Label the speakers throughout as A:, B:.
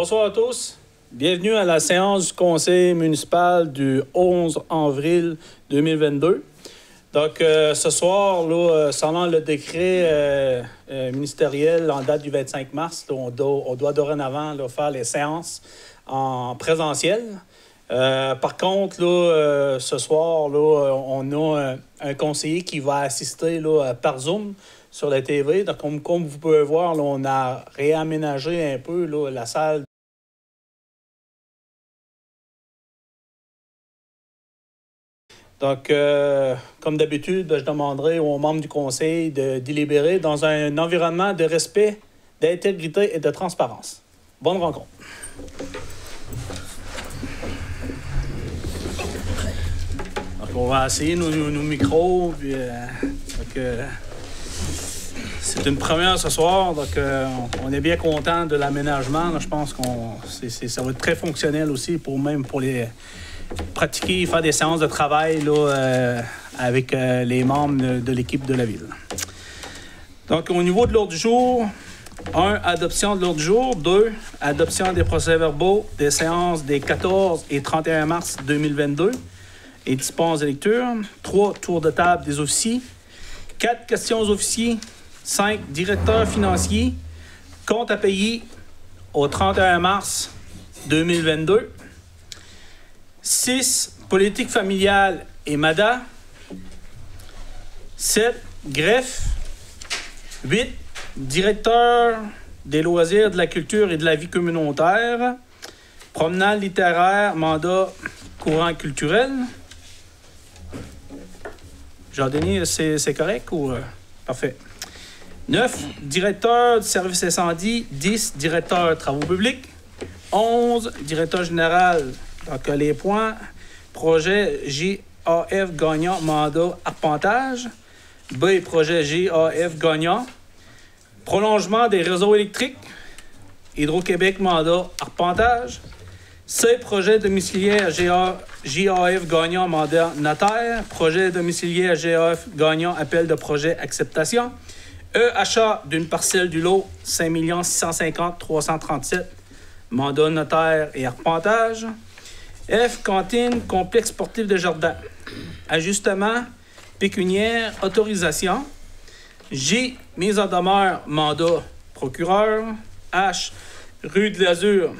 A: Bonsoir à tous. Bienvenue à la séance du conseil municipal du 11 avril 2022. Donc, ce soir, là, selon le décret ministériel en date du 25 mars, là, on doit dorénavant là, faire les séances en présentiel. Par contre, là, ce soir, là, on a un conseiller qui va assister là, par Zoom sur la TV. Donc, comme vous pouvez voir, là, on a réaménagé un peu là, la salle. Donc, comme d'habitude, je demanderai aux membres du conseil de délibérer dans un environnement de respect, d'intégrité et de transparence. Bonne rencontre. Donc, on va essayer nos micros. Puis, c'est une première ce soir, donc on est bien content de l'aménagement. Je pense que ça va être très fonctionnel aussi, même pour les pratiquer, faire des séances de travail là, avec les membres de l'équipe de la ville. Donc, au niveau de l'ordre du jour, 1. Adoption de l'ordre du jour. 2. Adoption des procès-verbaux des séances des 14 et 31 mars 2022 et dispense de lecture. 3. Tour de table des officiers. 4. Questions aux officiers. 5. Directeur financier. Compte à payer au 31 mars 2022. 6. Politique familiale et MADA. 7. Greffe. 8. Directeur des loisirs, de la culture et de la vie communautaire. Promenade littéraire, mandat courant culturel. Jean-Denis, c'est correct ou... Parfait. 9. Directeur du service incendie. 10. Directeur travaux publics. 11. Directeur général. Donc, les points. Projet GAF gagnant, mandat arpentage. B. Projet GAF gagnant. Prolongement des réseaux électriques. Hydro-Québec, mandat arpentage. C. Projet domiciliaire GAF gagnant, mandat notaire. Projet domiciliaire GAF gagnant, appel de projet acceptation. E. Achat d'une parcelle du lot 5 650 337, mandat notaire et arpentage. F. Cantine, complexe sportif de jardin. Ajustement, pécuniaire, autorisation. G. Mise en demeure, mandat procureur. H. Rue de l'Azur.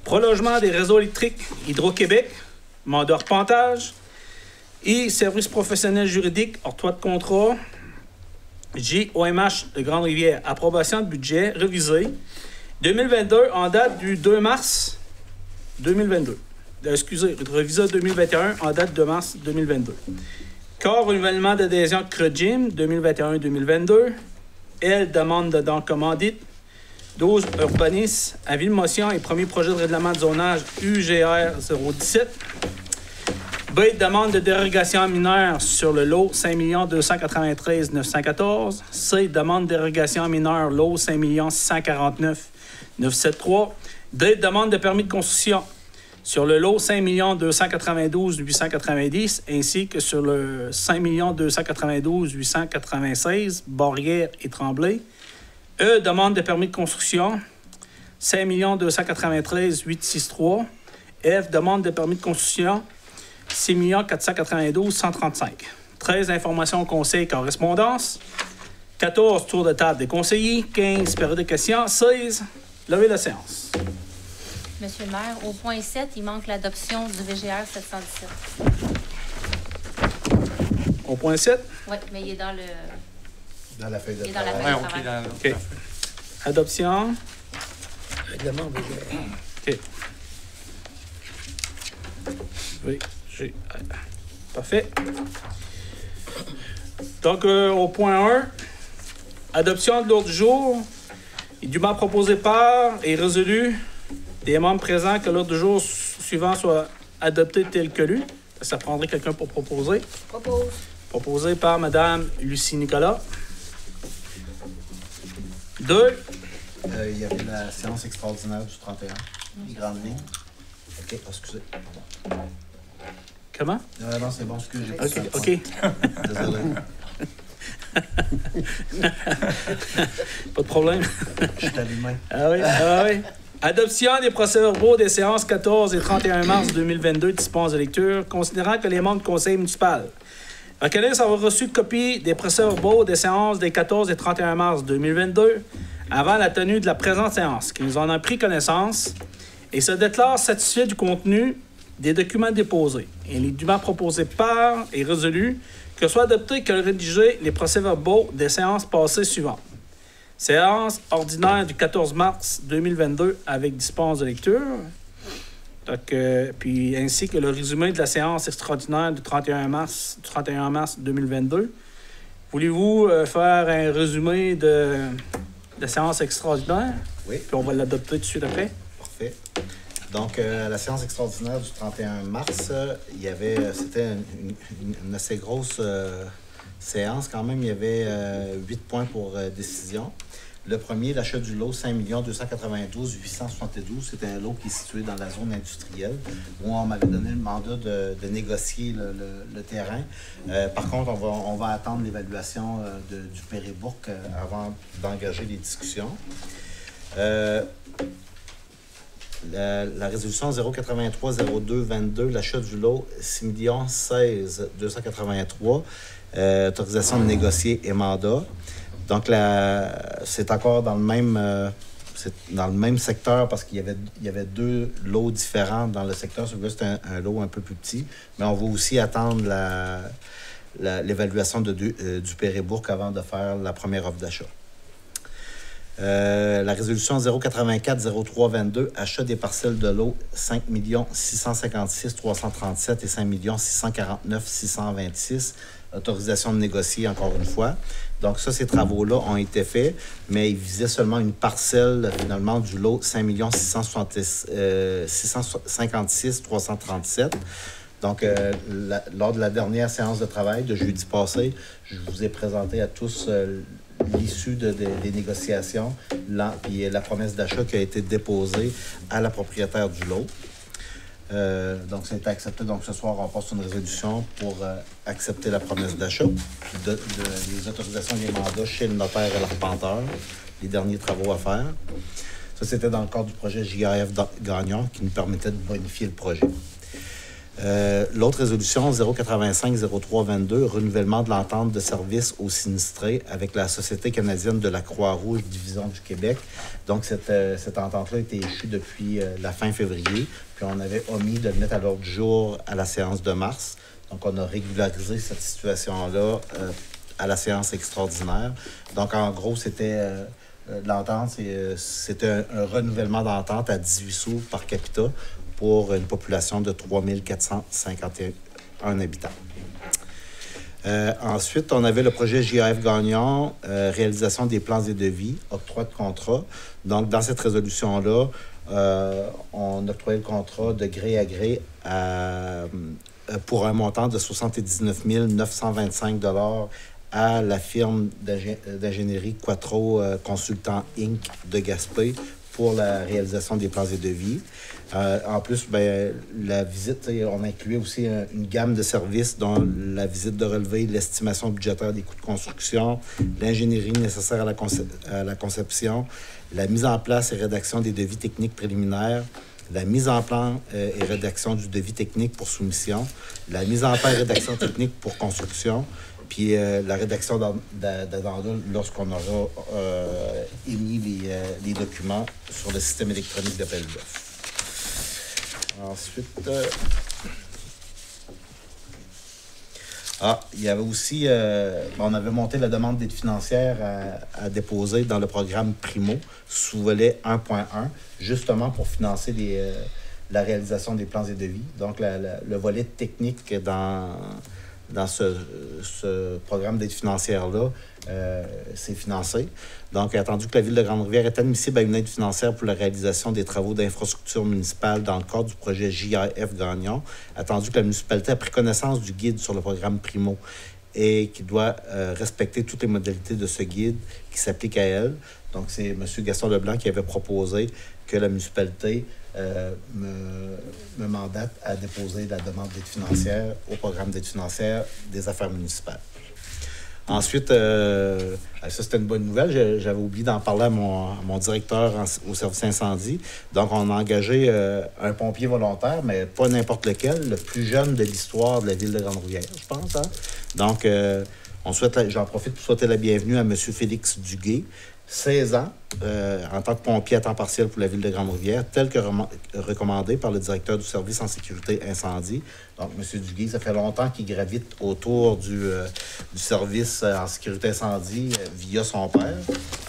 A: Prolongement des réseaux électriques Hydro-Québec, mandat arpentage. I. Service professionnel juridique, octroi de contrat. G. OMH de Grande-Rivière, approbation de budget révisé 2022 en date du 2 mars 2022. Révisé 2021 en date de mars 2022. Corps renouvellement d'adhésion Creux-Gym 2021-2022. L. Demande de dons commandite. 12. Urbanisme, avis de motion et premier projet de règlement de zonage UGR 017. B. Demande de dérogation mineure sur le lot 5 293 914. C. Demande de dérogation mineure lot 5 649 973. D. Demande de permis de construction sur le lot 5 292 890 ainsi que sur le 5 292 896 Barrière et Tremblay. E. Demande de permis de construction 5 293 863. F. Demande de permis de construction 6 492 135. 13. Informations au conseil correspondance. 14. Tour de table des conseillers. 15. Période de questions. 16. Levée de séance.
B: Monsieur le maire, au point 7, il manque l'adoption du VGR 717.
A: Au point 7?
B: Oui, mais il est dans le...
C: Dans la feuille de
B: il est dans la
C: travail.
B: feuille de travail.
A: OK. Adoption.
C: Règlement VGR.
A: OK. Oui, j'ai... Parfait. Donc, au point 1, adoption de l'ordre du jour. Il est dûment proposé par et résolu des membres présents que l'ordre du jour suivant soit adopté tel que lu. Ça prendrait quelqu'un pour proposer.
B: Propose.
A: Proposé par Mme Lucie Nicolas. 2.
C: Il y avait la séance extraordinaire du 31, les grandes lignes. OK, excusez. Pardon.
A: Comment?
C: Non, c'est bon, excusez.
A: OK.
C: Désolé.
A: Pas de problème.
C: Je suis allumé.
A: Ah oui, ah oui. Adoption des procès-verbaux des séances 14 et 31 mars 2022 dispense de lecture, considérant que les membres du conseil municipal reconnaissent avoir reçu copie des procès-verbaux des séances des 14 et 31 mars 2022 avant la tenue de la présente séance, qui nous en ont pris connaissance et se déclarent satisfaits du contenu des documents déposés et les documents proposés par et résolus que soient adoptés que rédigés les procès-verbaux des séances passées suivantes. Séance ordinaire du 14 mars 2022 avec dispense de lecture. Donc, puis ainsi que le résumé de la séance extraordinaire du 31 mars 2022. Voulez-vous faire un résumé de la séance extraordinaire?
C: Oui.
A: Puis on va l'adopter tout de suite après.
C: Parfait. Donc, à la séance extraordinaire du 31 mars, c'était une assez grosse séance quand même. Il y avait 8 points pour décision. Le premier, l'achat du lot 5 292 872. C'était un lot qui est situé dans la zone industrielle où on m'avait donné le mandat de négocier le terrain. Par contre, on va attendre l'évaluation du Péribourg avant d'engager les discussions. La résolution 083-02-22, l'achat du lot 6 16 283, autorisation de négocier et mandat. Donc, c'est encore dans le même secteur parce qu'il y avait 2 lots différents dans le secteur. Celui-là, c'est un lot un peu plus petit. Mais on va aussi attendre l'évaluation du Péribourg avant de faire la première offre d'achat. La résolution 084-03-22, achat des parcelles de lot 5 656 337 et 5 649 626. Autorisation de négocier encore une fois. Donc ça, ces travaux-là ont été faits, mais ils visaient seulement une parcelle, finalement, du lot 5 656 337. Donc, lors de la dernière séance de travail de jeudi passé, je vous ai présenté à tous l'issue des négociations, puis la promesse d'achat qui a été déposée à la propriétaire du lot. Donc, ça a été accepté. Donc, ce soir, on passe une résolution pour accepter la promesse d'achat, puis les autorisations et les mandats chez le notaire et l'arpenteur, les derniers travaux à faire. Ça, c'était dans le cadre du projet JAF Gagnon qui nous permettait de bonifier le projet. L'autre résolution, 085-03-22, renouvellement de l'entente de service aux sinistrés avec la Société canadienne de la Croix-Rouge, division du Québec. Donc, cette entente-là a été échue depuis la fin février, puis on avait omis de le mettre à l'ordre du jour à la séance de mars. Donc, on a régularisé cette situation-là à la séance extraordinaire. Donc, en gros, c'était l'entente, c'était un renouvellement d'entente à 18 sous par capita pour une population de 3 451 habitants. Ensuite, on avait le projet JAF Gagnon, réalisation des plans et devis, octroi de contrat. Donc, dans cette résolution-là, on octroyait le contrat de gré à gré pour un montant de 79 925 $ à la firme d'ingénierie Quattro Consultant Inc. de Gaspé pour la réalisation des plans et devis. En plus, la visite, on incluait aussi une gamme de services dont la visite de relevé, l'estimation budgétaire des coûts de construction, l'ingénierie nécessaire à la conception, la mise en place et rédaction des devis techniques préliminaires, la mise en plan et rédaction du devis technique pour soumission, la mise en place et rédaction technique pour construction, puis la rédaction d'addenda lorsqu'on aura émis les documents sur le système électronique d'appel d'offres. Ensuite, il y avait aussi, on avait monté la demande d'aide financière à déposer dans le programme Primo sous volet 1.1, justement pour financer la réalisation des plans et devis. Donc, le volet technique dans ce programme d'aide financière-là, c'est financé. Donc, attendu que la Ville de Grande-Rivière est admissible à une aide financière pour la réalisation des travaux d'infrastructure municipale dans le cadre du projet JAF Gagnon, attendu que la municipalité a pris connaissance du guide sur le programme Primo et qui doit respecter toutes les modalités de ce guide qui s'applique à elle. Donc, c'est M. Gaston Leblanc qui avait proposé que la municipalité me mandate à déposer la demande d'aide financière au programme d'aide financière des affaires municipales. Ensuite, ça, c'était une bonne nouvelle. J'avais oublié d'en parler à mon directeur au service incendie. Donc, on a engagé un pompier volontaire, mais pas n'importe lequel, le plus jeune de l'histoire de la ville de Grande-Rivière, je pense. Hein? Donc, j'en profite pour souhaiter la bienvenue à M. Félix Duguay, 16 ans, en tant que pompier à temps partiel pour la ville de Grande-Rivière, tel que recommandé par le directeur du service en sécurité incendie. Donc, M. Duguay, ça fait longtemps qu'il gravite autour du service en sécurité incendie via son père,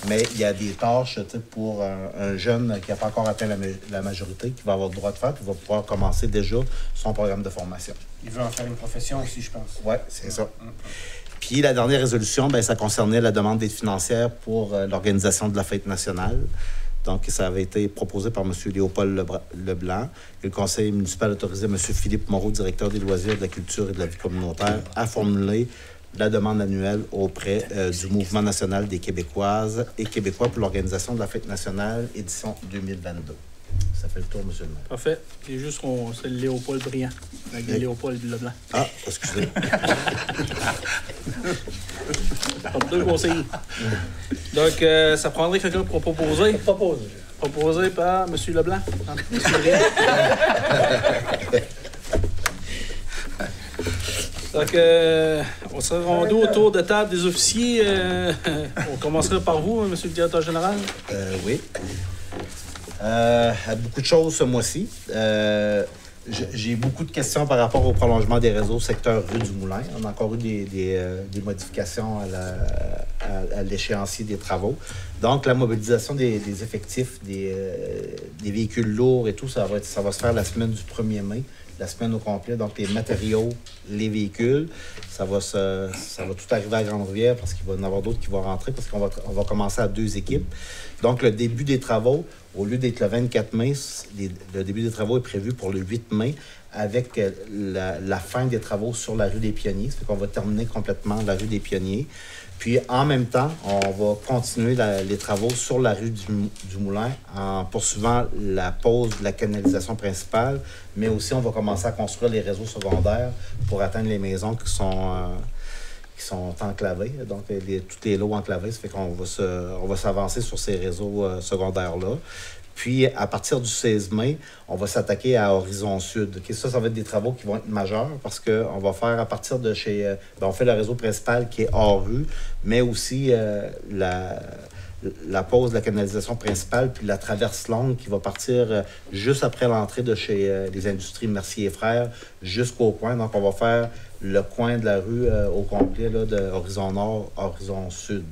C: mais il y a des tâches pour un jeune qui n'a pas encore atteint la majorité, qui va avoir le droit de faire, qui va pouvoir commencer déjà son programme de formation.
D: Il veut en faire une profession aussi, je pense.
C: Oui, c'est ça. Puis la dernière résolution, ça concernait la demande d'aide financière pour l'organisation de la fête nationale. Donc, ça avait été proposé par M. Léopold Leblanc. Et le conseil municipal autorisait M. Philippe Moreau, directeur des loisirs, de la culture et de la vie communautaire, à formuler la demande annuelle auprès du Mouvement national des Québécoises et Québécois pour l'organisation de la fête nationale, édition 2022. Ça fait le tour, M. le maire.
A: Parfait. C'est juste qu'on c'est Léopold Briand, avec Léopold Leblanc.
C: Ah, excusez.
A: Deux conseillers. Donc, ça prendrait quelqu'un pour proposer. Proposé par M. Leblanc. Non, M. Briand. Donc, on serait rendu autour de table des officiers. On commencerait par vous, M. le directeur général.
C: Oui. Beaucoup de choses ce mois-ci. J'ai beaucoup de questions par rapport au prolongement des réseaux secteur rue du Moulin. On a encore eu des modifications à l'échéancier des travaux. Donc, la mobilisation des effectifs, des véhicules lourds et tout, ça va se faire la semaine du 1er mai, la semaine au complet. Donc, les matériaux, les véhicules, ça va tout arriver à Grande-Rivière parce qu'il va y en avoir d'autres qui vont rentrer parce qu'on va commencer à 2 équipes. Donc, le début des travaux, au lieu d'être le 24 mai, le début des travaux est prévu pour le 8 mai avec la fin des travaux sur la rue des Pionniers. Ça fait qu'on va terminer complètement la rue des Pionniers. Puis, en même temps, on va continuer les travaux sur la rue du Moulin en poursuivant la pose de la canalisation principale, mais aussi on va commencer à construire les réseaux secondaires pour atteindre les maisons qui sont enclavés, donc tous les lots enclavés, ça fait qu'on va s'avancer sur ces réseaux secondaires-là. Puis, à partir du 16 mai, on va s'attaquer à Horizon Sud. Okay, ça va être des travaux qui vont être majeurs parce qu'on va faire à partir de chez... on fait le réseau principal qui est hors rue, mais aussi la pose de la canalisation principale, puis la traverse longue qui va partir juste après l'entrée de chez les industries Mercier et Frères jusqu'au coin. Donc, on va faire le coin de la rue au complet là, de Horizon Nord, Horizon Sud.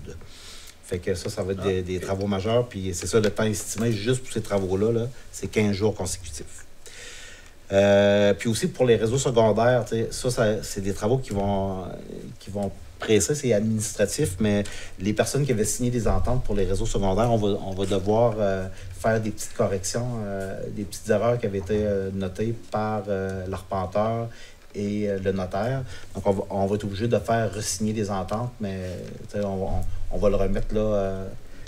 C: Fait que ça va être des travaux majeurs. Puis c'est ça, le temps estimé juste pour ces travaux-là, c'est 15 jours consécutifs. Puis aussi pour les réseaux secondaires, c'est des travaux qui vont presser, c'est administratif, mais les personnes qui avaient signé des ententes pour les réseaux secondaires, on va devoir faire des petites corrections, des petites erreurs qui avaient été notées par l'arpenteur et le notaire. Donc, on va être obligé de faire re-signer des ententes, mais on va le remettre là,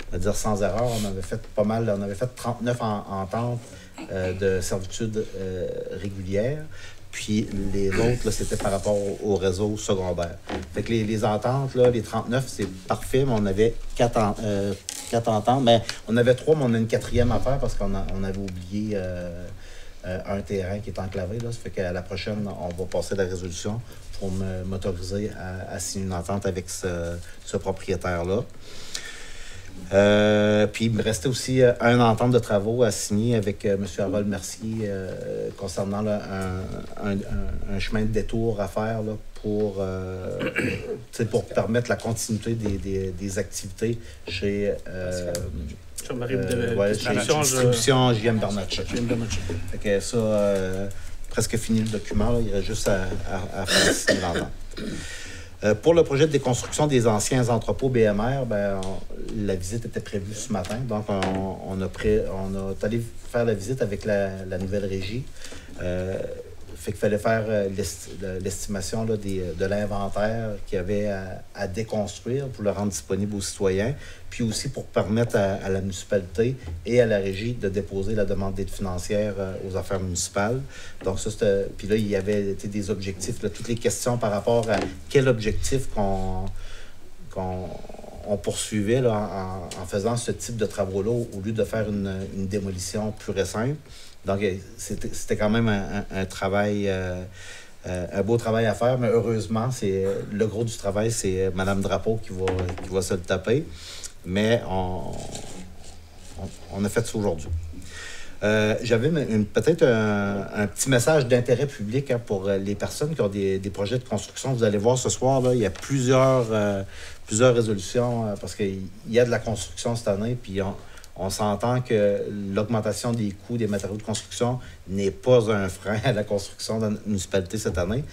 C: on va dire sans erreur. On avait fait pas mal, on avait fait 39 ententes de servitude régulière. Puis les autres, là, c'était par rapport au réseau secondaire. Fait que les ententes, là, les 39, c'est parfait, mais on avait 4 ententes. Mais on avait 3, mais on a une 4e à faire parce qu'on avait oublié un terrain qui est enclavé. Là. Ça fait qu'à la prochaine, on va passer la résolution pour m'autoriser à signer une entente avec ce propriétaire-là. Puis il me restait aussi une entente de travaux à signer avec M. Harold Mercier concernant là, un chemin de détour à faire là, pour permettre la continuité des activités chez distribution JM Bernatchez. Fait que ça, presque fini le document, là, il reste juste à faire signer l'entente. Pour le projet de déconstruction des anciens entrepôts BMR, la visite était prévue ce matin. Donc, on est allé faire la visite avec la nouvelle régie. Fait qu'il fallait faire l'estimation là, de l'inventaire qu'il y avait à déconstruire pour le rendre disponible aux citoyens, puis aussi pour permettre à la municipalité et à la régie de déposer la demande d'aide financière aux affaires municipales. Donc ça, c'était... Puis là, il y avait des objectifs, là, toutes les questions par rapport à quel objectif qu'on veut atteindre, quel objectif qu'on veut atteindre, quel objectif qu'on veut atteindre. Donc, ça, c'était on poursuivait là, en faisant ce type de travaux-là au lieu de faire une démolition pure et simple. Donc, c'était quand même un travail, un beau travail à faire, mais heureusement, le gros du travail, c'est Mme Drapeau qui va se le taper. Mais on a fait ça aujourd'hui. J'avais peut-être un petit message d'intérêt public pour les personnes qui ont des projets de construction. Vous allez voir ce soir, là, il y a plusieurs résolutions parce qu'il y a de la construction cette année, puis on s'entend que l'augmentation des coûts des matériaux de construction n'est pas un frein à la construction dans notre municipalité cette année.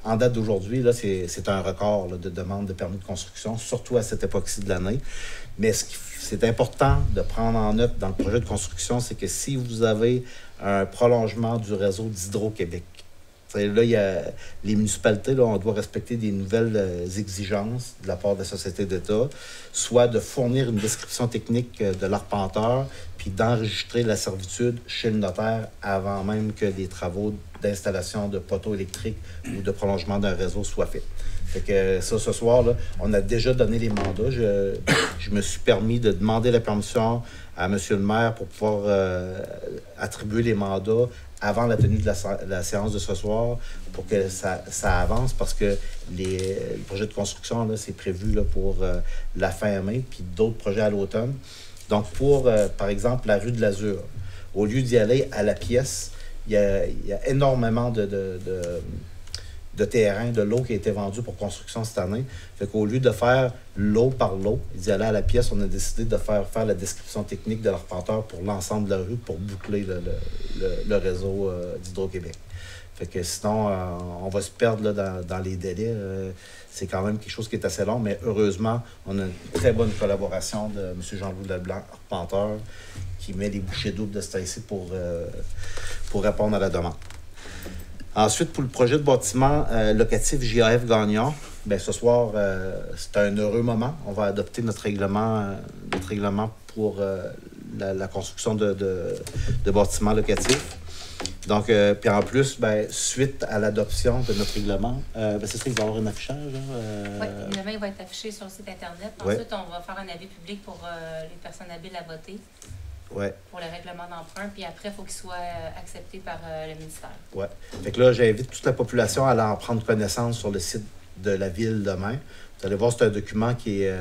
C: En date d'aujourd'hui, là, c'est un record là, de demande de permis de construction, surtout à cette époque-ci de l'année. Mais c'est important de prendre en note dans le projet de construction, c'est que si vous avez un prolongement du réseau d'Hydro-Québec, là, il y a les municipalités, là, on doit respecter des nouvelles exigences de la part de la Société d'État, soit de fournir une description technique de l'arpenteur, puis d'enregistrer la servitude chez le notaire avant même que les travaux d'installation de poteaux électriques ou de prolongement d'un réseau soient faits. Fait que ça, ce soir, là, on a déjà donné les mandats. Je me suis permis de demander la permission à M. le maire pour pouvoir attribuer les mandats avant la tenue de la séance de ce soir pour que ça avance parce que le projet de construction, là, c'est prévu là, pour la fin mai, puis d'autres projets à l'automne. Donc, pour, par exemple, la rue de l'Azur, au lieu d'y aller à la pièce, il y a énormément de terrain, de lot qui a été vendu pour construction cette année. Fait qu'au lieu de faire lot par lot, d'y aller à la pièce, on a décidé de faire la description technique de l'arpenteur pour l'ensemble de la rue pour boucler le réseau d'Hydro-Québec. Fait que sinon, on va se perdre là, dans les délais. C'est quand même quelque chose qui est assez long, mais heureusement, on a une très bonne collaboration de M. Jean-Louis Leblanc, arpenteur, qui met les bouchées doubles de ce temps-ci pour répondre à la demande. Ensuite, pour le projet de bâtiment locatif JAF Gagnon, bien, ce soir, c'est un heureux moment. On va adopter notre règlement pour la construction de bâtiments locatifs. Donc, puis en plus, bien, suite à l'adoption de notre règlement, c'est ça, il va y avoir un affichage.
B: Oui, demain, il va être affiché sur le site Internet. Ensuite, on va faire un avis public pour les personnes habiles à voter.
C: Ouais.
B: Pour le règlement d'emprunt, puis après, il faut qu'il soit accepté par le ministère. Oui.
C: Fait que là, j'invite toute la population à aller en prendre connaissance sur le site de la ville demain. Vous allez voir, c'est un document qui est...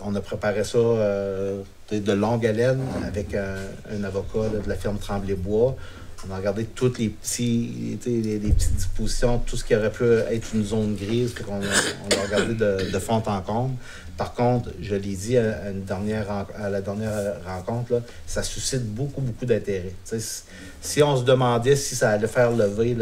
C: on a préparé ça de longue haleine avec un avocat là, de la firme Tremblay-Bois. On a regardé toutes les petites dispositions, tout ce qui aurait pu être une zone grise, puis on l'a regardé de fond en comble. Par contre, je l'ai dit à la dernière rencontre, là, ça suscite beaucoup d'intérêt. Si on se demandait si ça allait faire lever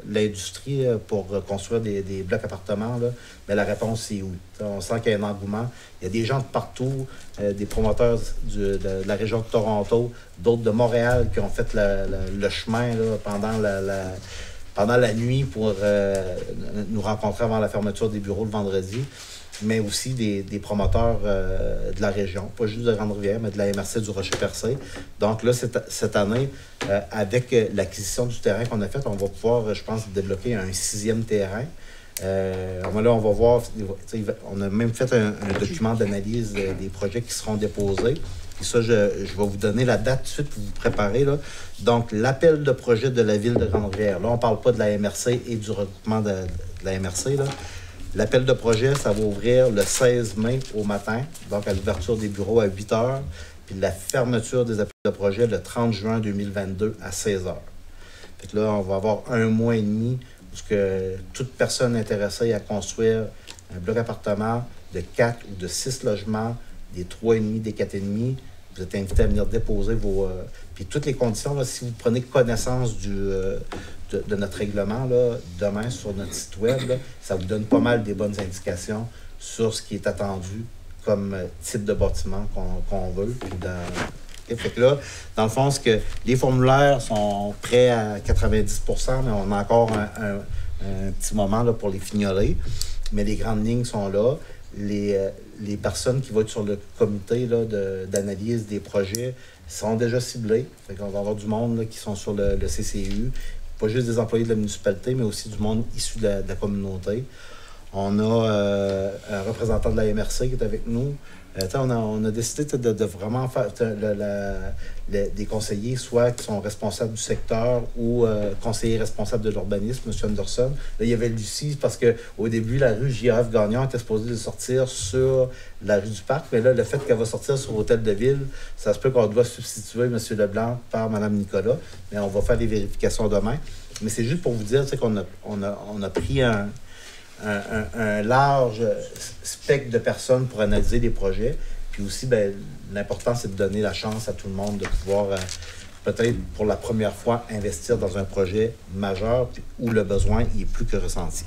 C: l'industrie pour construire des blocs appartements, là, bien, la réponse c'est oui. On sent qu'il y a un engouement. Il y a des gens de partout, des promoteurs de la région de Toronto, d'autres de Montréal qui ont fait le chemin là, pendant la nuit pour nous rencontrer avant la fermeture des bureaux le vendredi, mais aussi des promoteurs de la région, pas juste de Grande-Rivière, mais de la MRC du Rocher-Percé. Donc là, cette année, avec l'acquisition du terrain qu'on a fait, on va pouvoir, je pense, débloquer un 6e terrain. Là, on va voir, on a même fait un document d'analyse des projets qui seront déposés. Et ça, je vais vous donner la date tout de suite pour vous préparer. Là. Donc, l'appel de projet de la ville de Grande-Rivière. Là, on ne parle pas de la MRC et du regroupement de la MRC. Là. L'appel de projet, ça va ouvrir le 16 mai au matin, donc à l'ouverture des bureaux à 8 h, puis la fermeture des appels de projet le 30 juin 2022 à 16 h. Fait que là, on va avoir 1 mois et demi où toute personne intéressée à construire un bloc appartement de 4 ou de 6 logements, des 3,5, des 4,5, vous êtes invité à venir déposer vos... puis toutes les conditions, là, si vous prenez connaissance de notre règlement là, demain sur notre site web, là, ça vous donne pas mal des bonnes indications sur ce qui est attendu comme type de bâtiment qu'on veut. Puis fait que là, dans le fond, les formulaires sont prêts à 90 %, mais on a encore un petit moment là, pour les fignoler. Mais les grandes lignes sont là. Les personnes qui vont être sur le comité là, d'analyse des projets sont déjà ciblées. Fait qu'on va avoir du monde là, qui sont sur le CCU. Pas juste des employés de la municipalité, mais aussi du monde issu de la communauté. On a un représentant de la MRC qui est avec nous. On a décidé de vraiment faire des conseillers, soit qui sont responsables du secteur ou conseillers responsables de l'urbanisme, M. Anderson. Là, il y avait Lucie, parce qu'au début, la rue J.F. Gagnon était supposée de sortir sur la rue du Parc, mais là, le fait qu'elle va sortir sur l'hôtel de ville, ça se peut qu'on doit substituer M. Leblanc par Mme Nicolas, mais on va faire des vérifications demain. Mais c'est juste pour vous dire qu'on a pris un large spectre de personnes pour analyser les projets. Puis aussi, l'important, c'est de donner la chance à tout le monde de pouvoir, peut-être pour la première fois, investir dans un projet majeur où le besoin est plus que ressenti.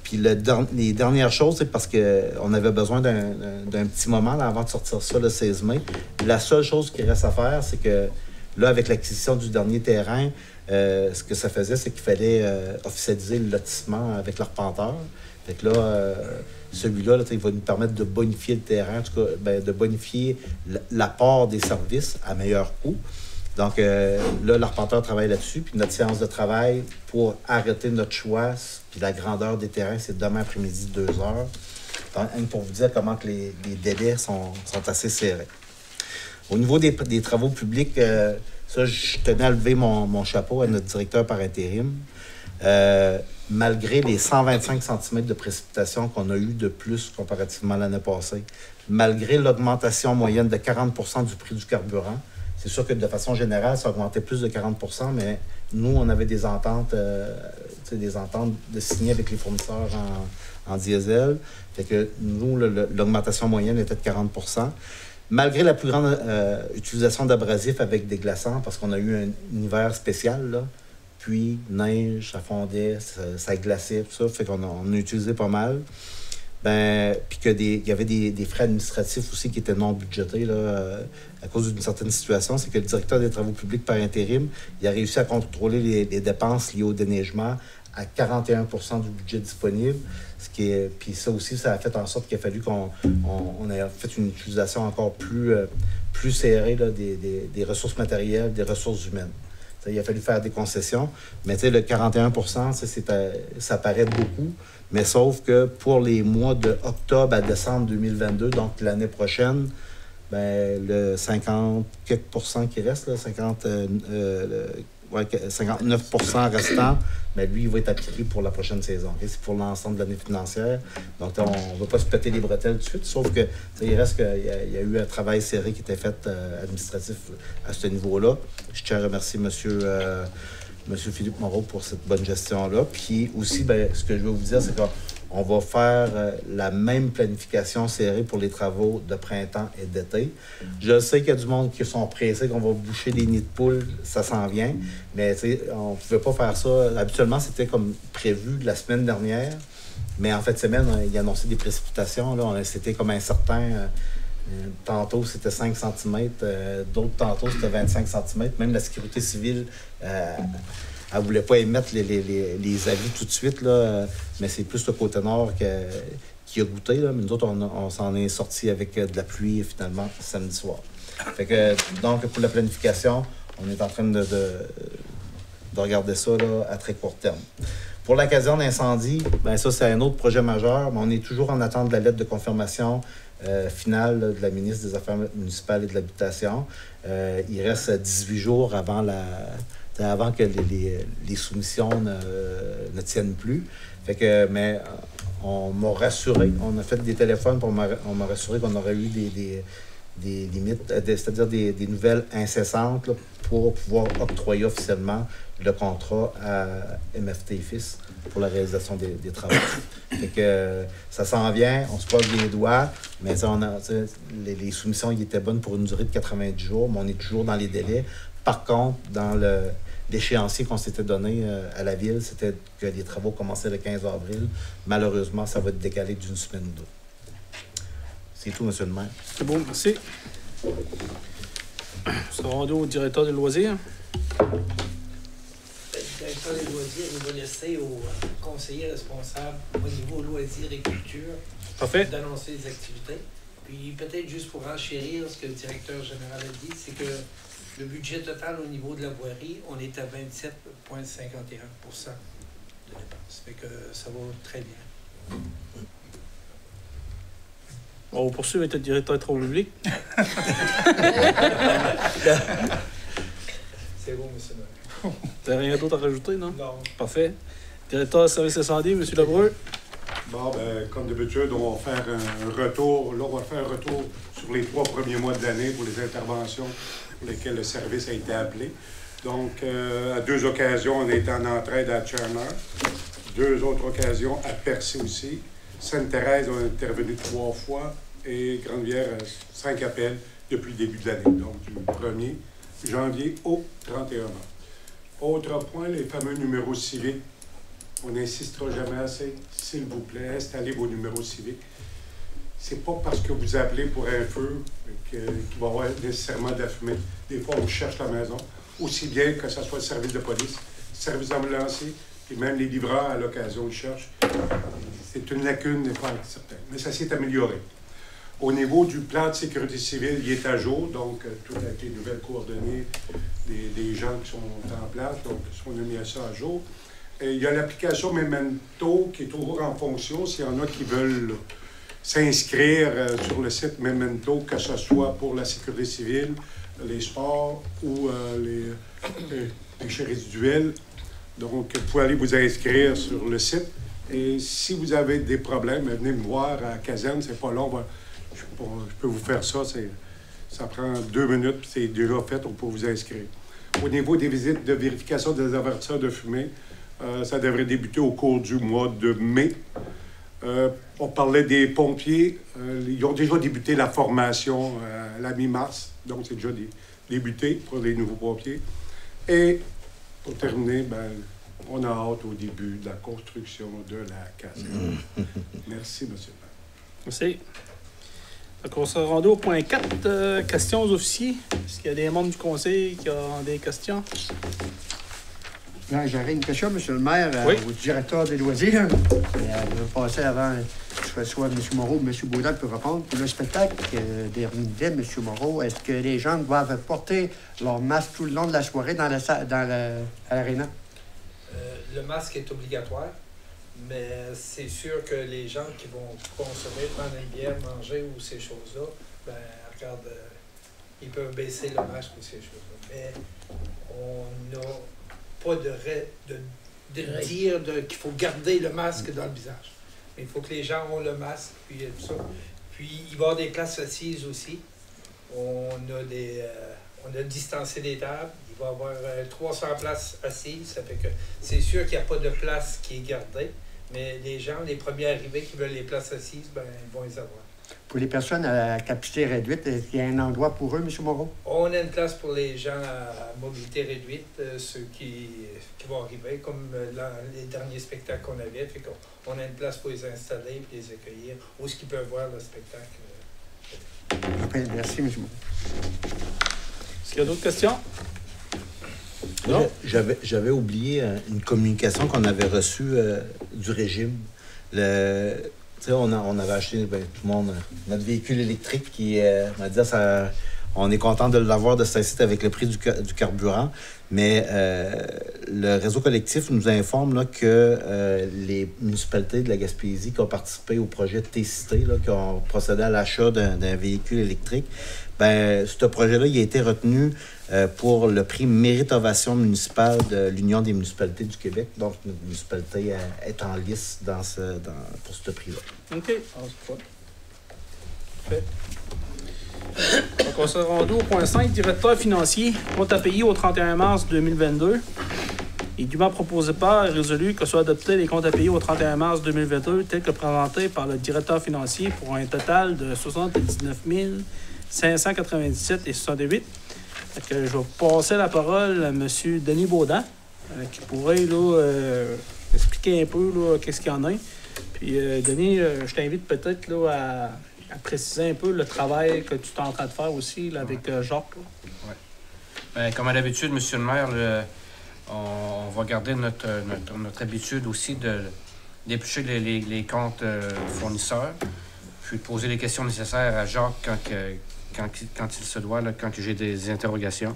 C: Puis les dernières choses, c'est parce qu'on avait besoin d'un petit moment là, avant de sortir ça le 16 mai. La seule chose qui reste à faire, c'est que là, avec l'acquisition du dernier terrain, ce que ça faisait, c'est qu'il fallait officialiser le lotissement avec l'arpenteur. Fait que là, celui-là, il va nous permettre de bonifier le terrain, en tout cas, de bonifier l'apport des services à meilleur coût. Donc là, l'arpenteur travaille là-dessus, puis notre séance de travail pour arrêter notre choix, puis la grandeur des terrains, c'est demain après-midi, 2 heures. Donc, pour vous dire comment que les délais sont assez serrés. Au niveau des travaux publics, ça, je tenais à lever mon chapeau à notre directeur par intérim. Malgré les 125 cm de précipitation qu'on a eu de plus comparativement à l'année passée, malgré l'augmentation moyenne de 40 % du prix du carburant, c'est sûr que de façon générale, ça a augmenté plus de 40 %, mais nous, on avait des ententes de signer avec les fournisseurs en diesel. Fait que nous, l'augmentation moyenne était de 40 %. Malgré la plus grande utilisation d'abrasifs avec des glaçants, parce qu'on a eu un hiver spécial, là, pluie, neige, ça fondait, ça glaçait, tout ça, fait qu'on a utilisé pas mal. Puis qu'il y avait des frais administratifs aussi qui étaient non budgétés là, à cause d'une certaine situation. C'est que le directeur des travaux publics par intérim, il a réussi à contrôler les dépenses liées au déneigement à 41 % du budget disponible. Puis ça aussi, ça a fait en sorte qu'il a fallu qu'on ait fait une utilisation encore plus serrée là, des ressources matérielles, des ressources humaines. Il a fallu faire des concessions, mais le 41 % ça paraît beaucoup, mais sauf que pour les mois de octobre à décembre 2022, donc l'année prochaine, le 50 quelques % qui reste, là, 59 % restant, mais lui, il va être appliqué pour la prochaine saison. Okay? C'est pour l'ensemble de l'année financière. Donc, on ne va pas se péter les bretelles tout de suite, sauf que il reste qu'il y a eu un travail serré qui était fait administratif à ce niveau-là. Je tiens à remercier Monsieur Philippe Moreau pour cette bonne gestion-là. Puis aussi, ce que je veux vous dire, c'est qu'on va faire la même planification serrée pour les travaux de printemps et d'été. Je sais qu'il y a du monde qui sont pressés, qu'on va boucher des nids de poules, ça s'en vient, mais on ne pouvait pas faire ça. Habituellement, c'était comme prévu la semaine dernière, mais en fin de semaine, il a annoncé des précipitations. Là, c'était comme incertain. Tantôt, c'était 5 cm, d'autres tantôt, c'était 25 cm. Même la sécurité civile, elle ne voulait pas émettre les avis tout de suite, là, mais c'est plus le côté nord qui a goûté. Là, mais nous autres, on s'en est sortis avec de la pluie, finalement, samedi soir. Fait que, donc, pour la planification, on est en train de regarder ça là, à très court terme. Pour la caserne d'incendie, ça, c'est un autre projet majeur, mais on est toujours en attente de la lettre de confirmation finale là, de la ministre des Affaires municipales et de l'Habitation. Il reste 18 jours avant que les soumissions ne tiennent plus. Fait que, mais on m'a rassuré, on a fait des téléphones, on m'a rassuré qu'on aurait eu des limites, c'est-à-dire des nouvelles incessantes là, pour pouvoir octroyer officiellement le contrat à MFT Fils pour la réalisation des travaux. Fait que ça s'en vient, on se passe les doigts, mais les soumissions ils étaient bonnes pour une durée de 90 jours, mais on est toujours dans les délais. Par contre, dans l'échéancier qu'on s'était donné à la ville, c'était que les travaux commençaient le 15 avril. Malheureusement, ça va être décalé d'une semaine ou deux. C'est tout, monsieur le maire.
A: C'est bon, merci. On sera rendu au directeur des loisirs.
E: Le directeur des loisirs, il va laisser aux conseillers responsables au niveau loisirs et culture d'annoncer les activités. Puis peut-être juste pour enchérir ce que le directeur général a dit, c'est que le budget total au niveau de la voirie, on est à 27,51 %. dépenses. Fait que ça va très bien.
A: On va poursuivre avec le directeur des travaux publics.
E: C'est bon, M. Maire.
A: T'as rien d'autre à rajouter, non?
E: Non.
A: Parfait. Directeur de service incendie, M. Lebreu.
F: Bon, ben, comme d'habitude, on va faire un retour. Là, on va faire un retour sur les 3 premiers mois de l'année pour les interventions pour lesquelles le service a été appelé. Donc, à 2 occasions, on a été en entraide à Tcherner. 2 autres occasions à Percé aussi. Sainte-Thérèse, on a intervenu 3 fois. Et Grande-Rivière, 5 appels depuis le début de l'année. Donc, du 1er janvier au 31 mars. Autre point, les fameux numéros civiques. On n'insistera jamais assez. S'il vous plaît, installez vos numéros civiques. C'est pas parce que vous appelez pour un feu qu'il va y avoir nécessairement de la fumée. Des fois, on cherche la maison. Aussi bien que ce soit le service de police, le service ambulancier, et même les livreurs, à l'occasion, ils cherchent. C'est une lacune, n'est pas certaine. Mais ça s'est amélioré. Au niveau du plan de sécurité civile, il est à jour, donc tout avec les nouvelles coordonnées des gens qui sont en place, donc on a mis ça à jour. Et il y a l'application Memento qui est toujours en fonction. S'il y en a qui veulent s'inscrire sur le site Memento, que ce soit pour la sécurité civile, les sports ou les déchets résiduels. Donc, vous pouvez aller vous inscrire sur le site. Et si vous avez des problèmes, venez me voir à la caserne, c'est pas long. Je peux vous faire ça. Ça prend 2 minutes, puis c'est déjà fait, on peut vous inscrire. Au niveau des visites de vérification des avertisseurs de fumée, ça devrait débuter au cours du mois de mai. On parlait des pompiers. Ils ont déjà débuté la formation à la mi-mars, donc c'est déjà débuté pour les nouveaux pompiers. Et pour terminer, ben, on a hâte au début de la construction de la caserne. Merci, M. le maire.
A: Merci. Donc, on se rend au point 4, questions aux officiers. Est-ce qu'il y a des membres du conseil qui ont des questions?
G: J'aurais une question, M. le maire,
A: oui.
G: Au directeur des loisirs. Je vais passer avant que soit M. Moreau ou M. Baudin peut répondre. Pour le spectacle d'Hermidé, M. Moreau, est-ce que les gens doivent porter leur masque tout le long de la soirée à l'aréna?
E: Le masque est obligatoire, mais c'est sûr que les gens qui vont consommer, prendre une bière, manger ou ces choses-là, ben, regarde, ils peuvent baisser le masque ou ces choses-là. Mais on n'a pas de dire qu'il faut garder le masque dans le visage. Mais il faut que les gens ont le masque, puis tout ça. Puis il va y avoir des places assises aussi. On a distancé des tables. Il va y avoir 300 places assises. Ça fait que c'est sûr qu'il n'y a pas de place qui est gardée. Mais les gens, les premiers arrivés qui veulent les places assises, ben, ils vont les avoir.
G: Pour les personnes à capacité réduite, est-ce qu'il y a un endroit pour eux, M. Moreau?
E: On a une place pour les gens à mobilité réduite, ceux qui vont arriver, comme les derniers spectacles qu'on avait. Fait qu'on a une place pour les installer et les accueillir, où est-ce qu'ils peuvent voir le spectacle.
G: Merci, M. Moreau.
A: Est-ce qu'il y a d'autres questions? Non?
C: J'avais oublié une communication qu'on avait reçue du régime. On avait acheté, tout le monde, notre véhicule électrique qui, on a dit ça, on est content de l'avoir de cet site avec le prix du carburant, mais le réseau collectif nous informe là, que les municipalités de la Gaspésie qui ont participé au projet T-Cité, là, qui ont procédé à l'achat d'un véhicule électrique, ben ce projet-là, il a été retenu pour le prix Méritovation municipale de l'Union des municipalités du Québec. Donc, notre municipalité est en lice pour ce prix-là.
A: OK. Parfait. Donc, on se rend au point 5, directeur financier, compte à payer au 31 mars 2022. Il est dûment proposé par et résolu que soient adoptés les comptes à payer au 31 mars 2022, tels que présentés par le directeur financier pour un total de 79 597 et 68. Je vais passer la parole à M. Denis Baudin, qui pourrait là, expliquer un peu qu'est-ce qu'il y en a. Puis, Denis, je t'invite peut-être là, à préciser un peu le travail que tu es en train de faire aussi là, avec Jacques.
D: Oui. Bien, comme à l'habitude, M. le maire, on va garder notre habitude aussi d'éplucher les comptes fournisseurs, puis de poser les questions nécessaires à Jacques quand il se doit, là, quand j'ai des interrogations.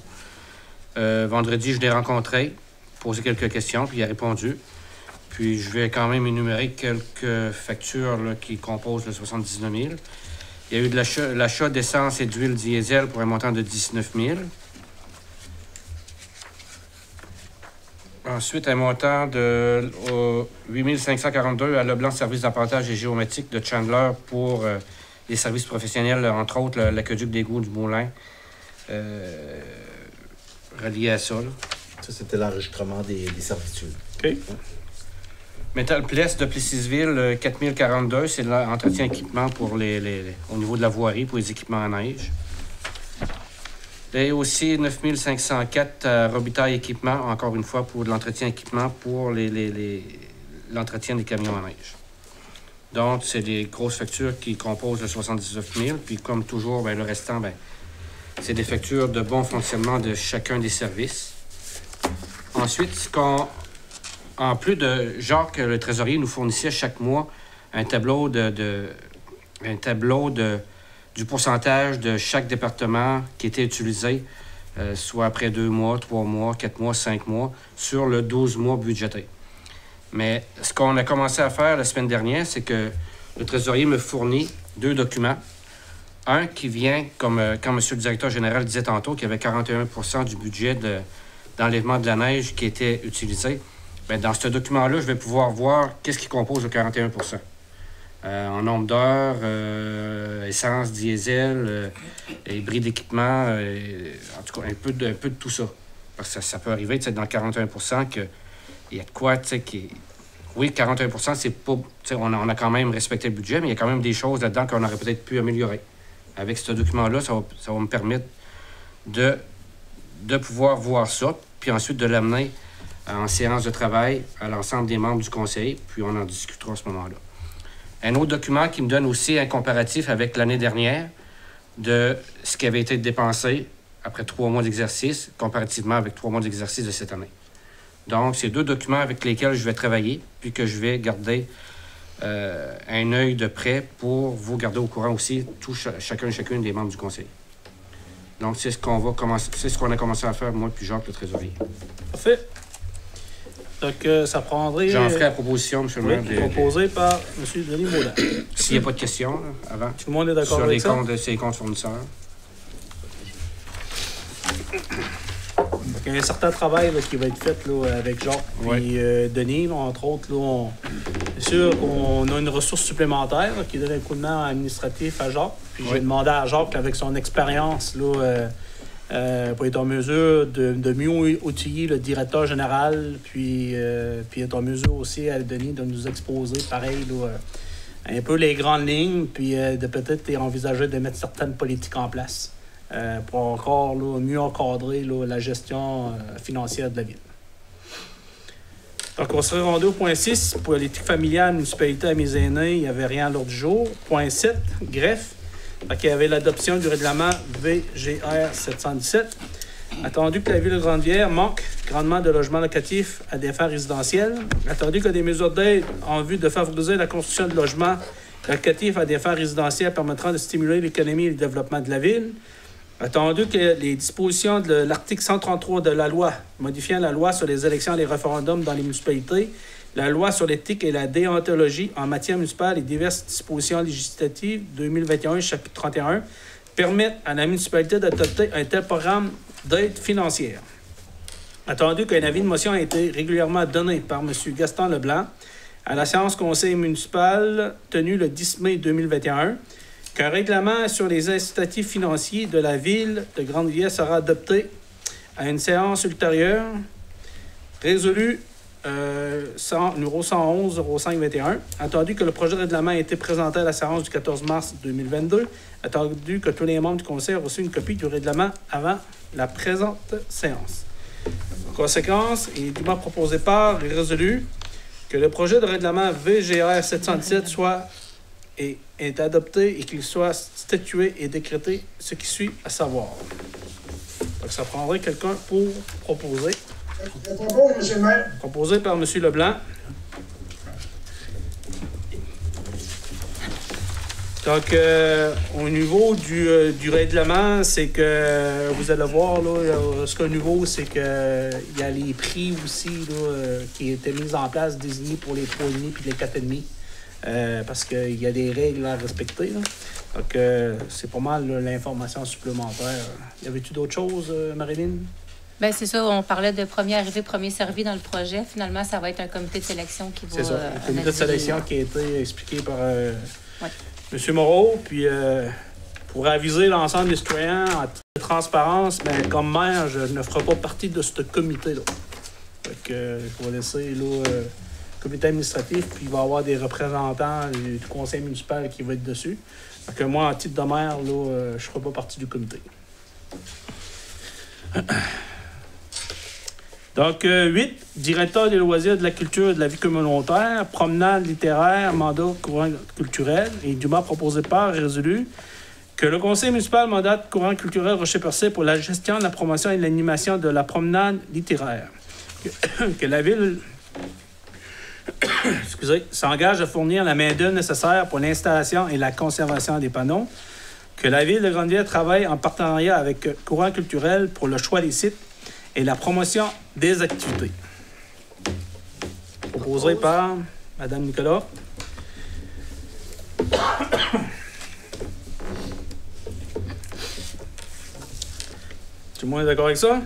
D: Vendredi, je l'ai rencontré, posé quelques questions, puis il a répondu. Puis je vais quand même énumérer quelques factures là, qui composent le 79 000. Il y a eu de l'achat d'essence et d'huile diesel pour un montant de 19 000. Ensuite, un montant de 8 542 à Leblanc Services d'appontage et géométrique de Chandler pour les services professionnels, entre autres l'aqueduc d'égout du Moulin, relié à ça. Là.
C: Ça, c'était l'enregistrement des servitudes.
A: OK.
D: Metal Place de Plessisville, 4 042, c'est l'entretien équipement pour au niveau de la voirie, pour les équipements à neige. Et aussi 9 504 à Robitaille Équipement, encore une fois, pour de l'entretien équipement pour l'entretien des camions à neige. Donc, c'est des grosses factures qui composent le 79 000. Puis, comme toujours, bien, le restant, bien, c'est des factures de bon fonctionnement de chacun des services. Ensuite, en plus de Jacques, le trésorier nous fournissait chaque mois un tableau du pourcentage de chaque département qui était utilisé, soit après 2 mois, 3 mois, 4 mois, 5 mois, sur le 12 mois budgété. Mais ce qu'on a commencé à faire la semaine dernière, c'est que le trésorier me fournit 2 documents. Un qui vient, comme quand M. le directeur général disait tantôt, qu'il y avait 41 % du budget d'enlèvement de la neige qui était utilisé. Bien, dans ce document-là, je vais pouvoir voir qu'est-ce qui compose le 41 % en nombre d'heures, essence, diesel, hybride d'équipement, en tout cas, un peu de tout ça. Parce que ça peut arriver, tu sais, dans le 41 % qu'il y a de quoi, tu sais, qui... Oui, 41 %, c'est pas... Tu sais, on a quand même respecté le budget, mais il y a quand même des choses là-dedans qu'on aurait peut-être pu améliorer. Avec ce document-là, ça va me permettre de pouvoir voir ça, puis ensuite de l'amener en séance de travail à l'ensemble des membres du conseil, puis on en discutera à ce moment-là. Un autre document qui me donne aussi un comparatif avec l'année dernière de ce qui avait été dépensé après 3 mois d'exercice, comparativement avec 3 mois d'exercice de cette année. Donc, c'est 2 documents avec lesquels je vais travailler, puis que je vais garder un œil de près pour vous garder au courant aussi, chacune des membres du conseil. Donc, c'est ce qu'on a commencé à faire, moi puis Jacques, le trésorier.
A: Parfait. Donc, ça prendrait...
D: J'en ferai la proposition, M. le maire.
A: Proposée par M. Denis Baudin.
D: S'il n'y a pas de questions, là, avant.
A: Tout le monde est d'accord avec ça?
D: Sur les comptes fournisseurs.
A: Il y a un certain travail là, qui va être fait là, avec Jacques et Denis, là, entre autres. Là, c'est sûr qu'on a une ressource supplémentaire là, qui donne un coup de main administratif à Jacques. Puis j'ai demandé à Jacques, avec son expérience, là, pour être en mesure de mieux outiller le directeur général, puis être en mesure aussi à Denis de nous exposer, pareil, là, un peu les grandes lignes, puis de peut-être envisager de mettre certaines politiques en place. Pour encore là, mieux encadrer là, la gestion financière de la ville. Donc, on serait rendu au point 6, politique familiale, municipalité à mes aînés, il n'y avait rien à l'ordre du jour. Point 7, greffe. Donc, il y avait l'adoption du règlement VGR 717. Attendu que la ville de Grande-Bière manque grandement de logements locatifs à des fins résidentielles. Attendu que des mesures d'aide en vue de favoriser la construction de logements locatifs à des fins résidentielles permettront de stimuler l'économie et le développement de la ville. Attendu que les dispositions de l'article 133 de la loi modifiant la loi sur les élections et les référendums dans les municipalités, la loi sur l'éthique et la déontologie en matière municipale et diverses dispositions législatives 2021, chapitre 31, permettent à la municipalité d'adopter un tel programme d'aide financière. Attendu qu'un avis de motion a été régulièrement donné par M. Gaston Leblanc à la séance conseil municipal tenue le 10 mai 2021, qu'un règlement sur les incitatifs financiers de la ville de Grande-Bière sera adopté à une séance ultérieure, résolu numéro 111-05-21, attendu que le projet de règlement a été présenté à la séance du 14 mars 2022, attendu que tous les membres du conseil aient reçu une copie du règlement avant la présente séance. En conséquence, il est dûment proposé par et résolu que le projet de règlement VGR 717 soit est adopté et qu'il soit statué et décrété ce qui suit à savoir. Donc, ça prendrait quelqu'un pour proposer.
H: Je propose, M. le maire.
A: Proposé par M. Leblanc. Donc, au niveau du règlement, c'est que vous allez voir, là, ce qu'il y a nouveau, c'est qu'il y a les prix aussi là, qui étaient mis en place, désignés pour les 3,5 puis les 4,5, parce qu'il y a des règles à respecter. Là. Donc, c'est pas mal là, l'information supplémentaire. Y avait-tu d'autres choses, Marilyn?
B: Bien, c'est ça, on parlait de premier arrivé, premier servi dans le projet. Finalement, ça va être un comité de sélection qui va...
A: C'est ça, un comité de sélection qui a été expliqué par
B: ouais.
A: M. Moreau. Puis, pour aviser l'ensemble des citoyens en toute transparence, ben, comme maire, je ne ferai pas partie de ce comité-là. Fait que je vais laisser là, le comité administratif, puis il va y avoir des représentants du conseil municipal qui vont être dessus. Fait que moi, en titre de maire, là, je ne ferai pas partie du comité. Donc, 8, directeur des loisirs, de la culture et de la vie communautaire, promenade littéraire, mandat courant culturel, et dûment proposé par et résolu que le conseil municipal mandate courant culturel Rocher-Percé pour la gestion, la promotion et l'animation de la promenade littéraire. Que la ville s'engage à fournir la main-d'œuvre nécessaire pour l'installation et la conservation des panneaux. Que la ville de Grandville travaille en partenariat avec courant culturel pour le choix des sites et la promotion des activités. Proposé par Mme Nicolas. Tout le monde est d'accord avec ça?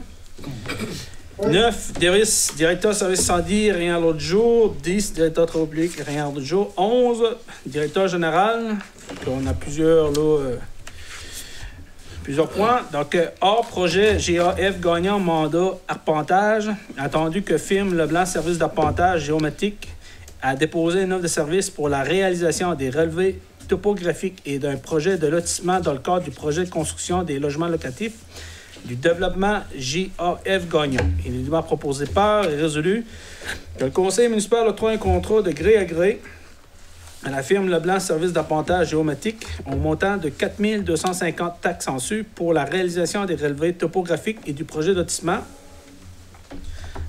A: 9, directeur service incendie, rien l'autre jour. 10, directeur travaux publics, rien l'autre jour. 11, directeur général. On a plusieurs points. Donc, hors projet GAF gagnant mandat arpentage. Attendu que firme Leblanc Service d'arpentage géométrique a déposé une offre de service pour la réalisation des relevés topographiques et d'un projet de lotissement dans le cadre du projet de construction des logements locatifs du développement GAF gagnant. Il est dûment proposé par et résolu que le conseil municipal octroie un contrat de gré à gré à la firme Leblanc Service d'arpentage géométrique au montant de 4 250 taxes en su pour la réalisation des relevés topographiques et du projet de lotissement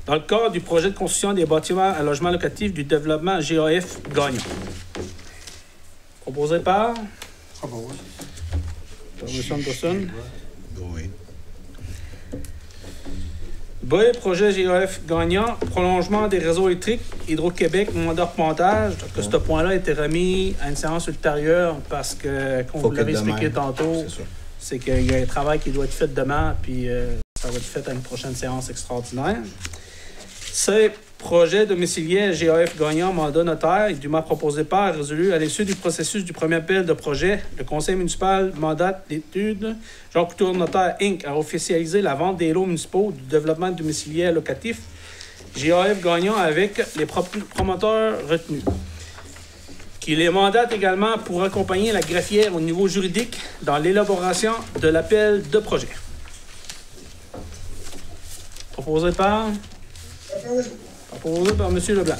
A: dans le cadre du projet de construction des bâtiments à logement locatif du développement GAF gagnant. Proposé par... Anderson.
C: Oui.
A: B, projet GAF gagnant, prolongement des réseaux électriques, Hydro-Québec, mandat arpentage. Donc, ce point-là a été remis à une séance ultérieure parce que, comme vous l'avez expliqué tantôt, c'est qu'il y a un travail qui doit être fait demain, puis ça va être fait à une prochaine séance extraordinaire. C, projet domiciliaire GAF gagnant, mandat notaire, dûment proposé par et résolu à l'issue du processus du premier appel de projet. Le conseil municipal mandate l'étude Jean Couture Notaire Inc. a officialisé la vente des lots municipaux du développement domiciliaire locatif GAF gagnant avec les promoteurs retenus. Qui les mandate également pour accompagner la greffière au niveau juridique dans l'élaboration de l'appel de projet. Proposé par M. Leblanc.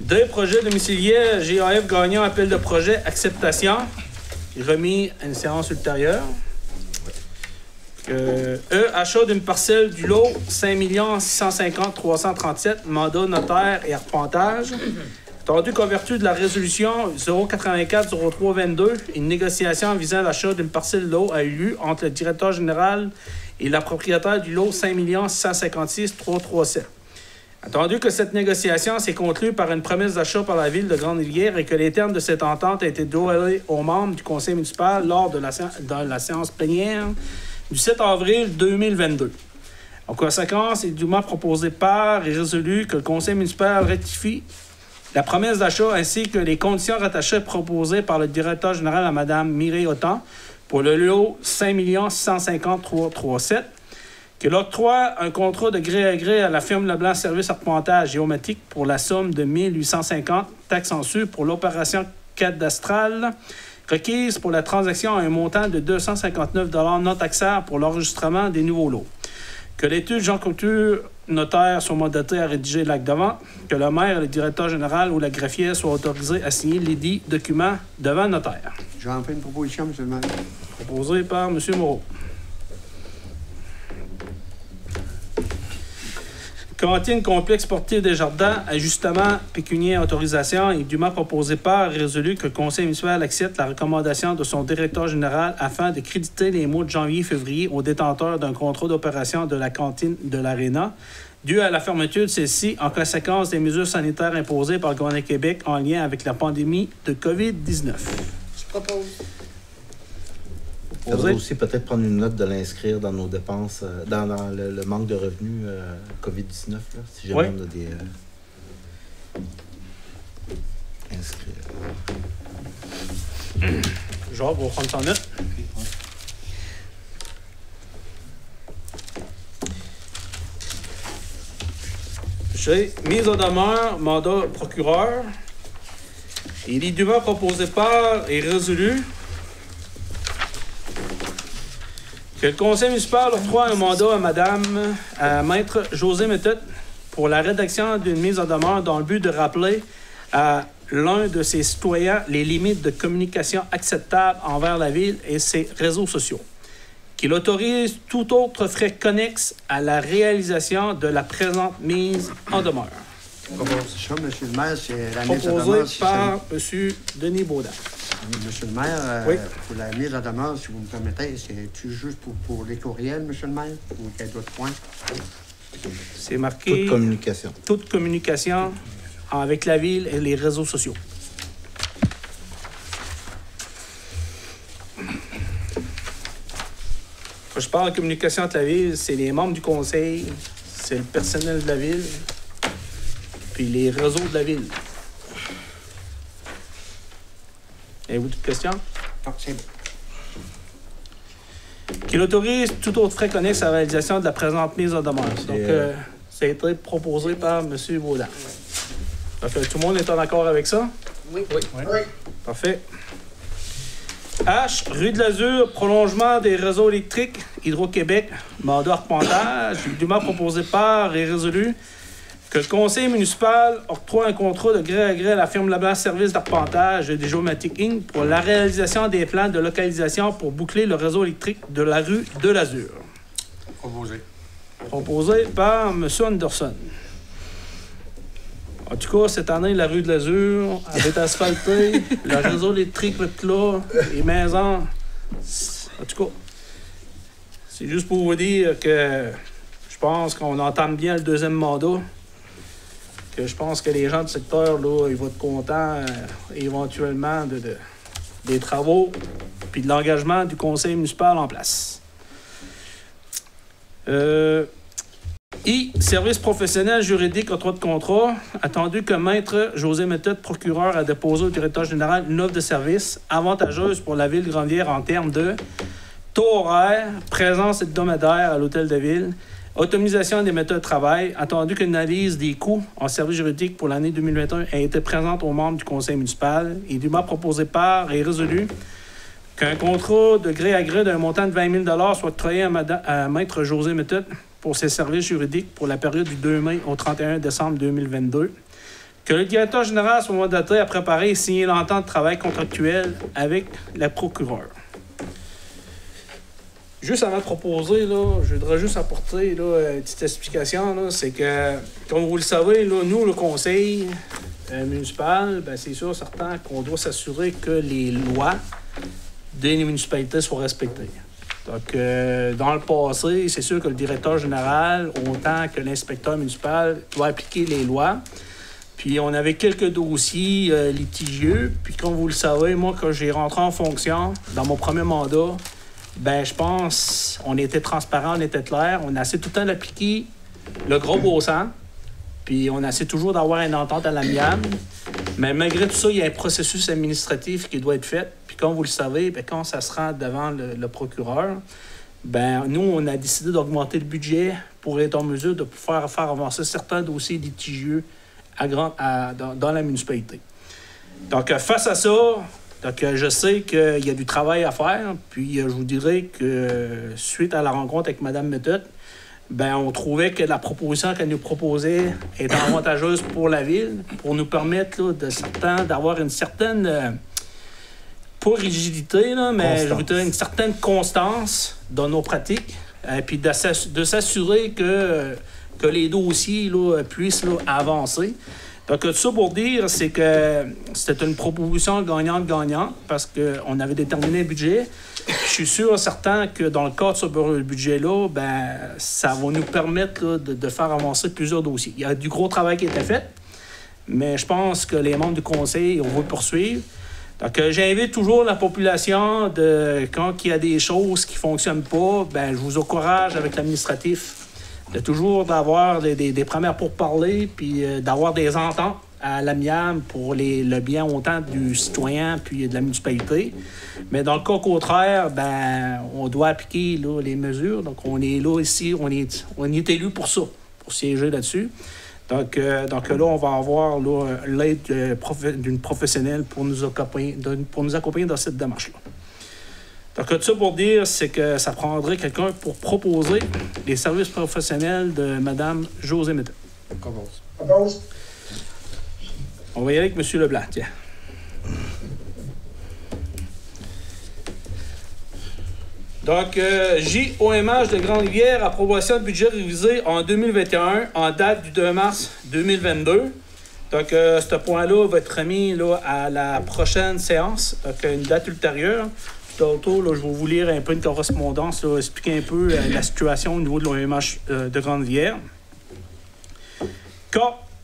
A: Deux projets domiciliaires GAF gagnant appel de projet acceptation remis à une séance ultérieure. Achat d'une parcelle du lot 5 650 337 mandat notaire et arpentage. Attendu qu'en vertu de la résolution 084-03-22, une négociation visant l'achat d'une parcelle de lot a eu lieu entre le directeur général et la propriétaire du lot 5 656 337. Attendu que cette négociation s'est conclue par une promesse d'achat par la ville de Grande-Rivière et que les termes de cette entente ont été dévoilés aux membres du conseil municipal lors de la séance plénière du 7 avril 2022. En conséquence, il est dûment proposé par et résolu que le conseil municipal rectifie la promesse d'achat ainsi que les conditions rattachées proposées par le directeur général à Mme Mireille Autant pour le lot 5 650 337, que l'octroi un contrat de gré à gré à la firme Leblanc Service arpentage géométrique pour la somme de 1 850 taxes en su pour l'opération cadastrale requise pour la transaction à un montant de 259 $ non taxables pour l'enregistrement des nouveaux lots. Que l'étude Jean Couture, notaire, soit mandaté à rédiger l'acte de vente, que le maire, le directeur général ou la greffière soient autorisés à signer les dits documents devant le notaire.
G: J'en fais une proposition, M. le maire.
A: Proposé par M. Moreau. Cantine complexe sportif des jardins, ajustement pécuniaire autorisation est dûment proposé par et résolu que le conseil municipal accepte la recommandation de son directeur général afin de créditer les mois de janvier et février aux détenteurs d'un contrat d'opération de la cantine de l'Arena dû à la fermeture de celle-ci en conséquence des mesures sanitaires imposées par le gouvernement du Québec en lien avec la pandémie de COVID-19.
G: Je propose.
C: Il faudrait aussi peut-être prendre une note de l'inscrire dans nos dépenses, dans le manque de revenus COVID-19, là, si jamais on a des... inscrire.
A: Genre, on va prendre ça en note. J'ai mise en demeure, mandat procureur. Il est dûment proposé par et résolu que le conseil municipal octroie un mandat à maître José Méthode pour la rédaction d'une mise en demeure dans le but de rappeler à l'un de ses citoyens les limites de communication acceptables envers la ville et ses réseaux sociaux, qu'il autorise tout autre frais connexes à la réalisation de la présente mise en demeure.
G: Ça, M. le maire, c'est la mise en demeure.
A: Proposé par M. Denis Baudin.
G: Monsieur le maire,
A: oui.
G: Pour la mise en demeure, si vous me permettez, c'est-tu juste pour les courriels, monsieur le maire, ou qu'il y a d'autres points?
A: C'est marqué...
C: Toute communication.
A: Toute communication avec la ville et les réseaux sociaux. Quand je parle de communication entre la ville, c'est les membres du conseil, c'est le personnel de la ville, puis les réseaux de la ville. Avez-vous d'autres questions?
G: Non, c'est bon.
A: Qu'il autorise tout autre frais connexes à la réalisation de la présente mise en demeure. Donc, ça a été proposé par M. Baudin. Donc, tout le monde est en accord avec ça?
G: Oui.
A: Parfait. H, rue de l'Azur, prolongement des réseaux électriques, Hydro-Québec, mandat arpentage, dûment proposé par et résolu que le conseil municipal octroie un contrat de gré à gré à la firme Leblanc Service d'arpentage de Géomatic Inc. pour la réalisation des plans de localisation pour boucler le réseau électrique de la rue de l'Azur. Proposé par M. Anderson. En tout cas, cette année, la rue de l'Azur avait été asphaltée, le réseau électrique va être là, les maisons. En tout cas, c'est juste pour vous dire que je pense qu'on entame bien le deuxième mandat. Que je pense que les gens du secteur, là, ils vont être contents éventuellement des travaux puis de l'engagement du conseil municipal en place. I. Service professionnel juridique octroi de contrat. Attendu que maître José Méthode, procureur, a déposé au directeur général une offre de service avantageuse pour la ville de Grande-Rivière en termes de taux horaire, présence hebdomadaire à l'hôtel de ville, automatisation des méthodes de travail, attendu qu'une analyse des coûts en service juridique pour l'année 2021 a été présente aux membres du conseil municipal et dûment proposé par et résolu qu'un contrat de gré à gré d'un montant de 20 000 soit octroyé à maître José Méthode pour ses services juridiques pour la période du 2 mai au 31 décembre 2022, que le directeur général soit mandaté à préparer et signer l'entente de travail contractuelle avec la procureure. Juste avant de proposer, là, je voudrais juste apporter là, une petite explication. Là, c'est que, comme vous le savez, là, nous, le conseil municipal, ben, c'est sûr, certain qu'on doit s'assurer que les lois des municipalités soient respectées. Donc, dans le passé, c'est sûr que le directeur général, autant que l'inspecteur municipal, doit appliquer les lois. Puis, on avait quelques dossiers litigieux. Puis, comme vous le savez, moi, quand j'ai rentré en fonction, dans mon premier mandat, ben je pense on était transparent, on était clair. On a essayé tout le temps d'appliquer le gros beau sens. Puis on essaie toujours d'avoir une entente à l'amiable. Mais malgré tout ça, il y a un processus administratif qui doit être fait. Puis comme vous le savez, ben, quand ça se rend devant le procureur, ben nous, on a décidé d'augmenter le budget pour être en mesure de pouvoir faire avancer certains dossiers litigieux dans la municipalité. Donc, face à ça, je sais qu'il y a du travail à faire. Puis, je vous dirais que suite à la rencontre avec Mme Méthode, ben, on trouvait que la proposition qu'elle nous proposait était avantageuse pour la ville, pour nous permettre là, d'avoir une certaine, pas rigidité, là, mais je vous dirais une certaine constance dans nos pratiques, puis de s'assurer que que les dossiers là, puissent là, avancer. Donc, tout ça pour dire, c'est que c'était une proposition gagnante-gagnante parce qu'on avait déterminé le budget. Je suis sûr, certain que dans le cadre de ce budget-là, ben, ça va nous permettre là, de faire avancer plusieurs dossiers. Il y a du gros travail qui a été fait, mais je pense que les membres du conseil, on va poursuivre. Donc, j'invite toujours la population, quand il y a des choses qui ne fonctionnent pas, ben, je vous encourage avec l'administratif de toujours d'avoir des premières pourparlers, puis d'avoir des ententes à l'amiable pour le bien autant du citoyen puis de la municipalité. Mais dans le cas contraire, ben, on doit appliquer là, les mesures. Donc, on est là ici, on est élu pour ça, pour siéger là-dessus. Donc là, on va avoir l'aide d'une professionnelle pour nous accompagner dans cette démarche-là. Donc, tout ça pour dire, c'est que ça prendrait quelqu'un pour proposer les services professionnels de Mme Josée Méthode.
H: Oppose.
A: On va y aller avec M. Leblanc, tiens. Donc, JOMH de Grande-Rivière, approbation de budget révisé en 2021, en date du 2 mars 2022. Donc, ce point-là va être remis là, à la prochaine séance, donc une date ultérieure. Tantôt, là, je vais vous lire un peu une correspondance, là, expliquer un peu la situation au niveau de l'OMH de Grande-Rivière. K.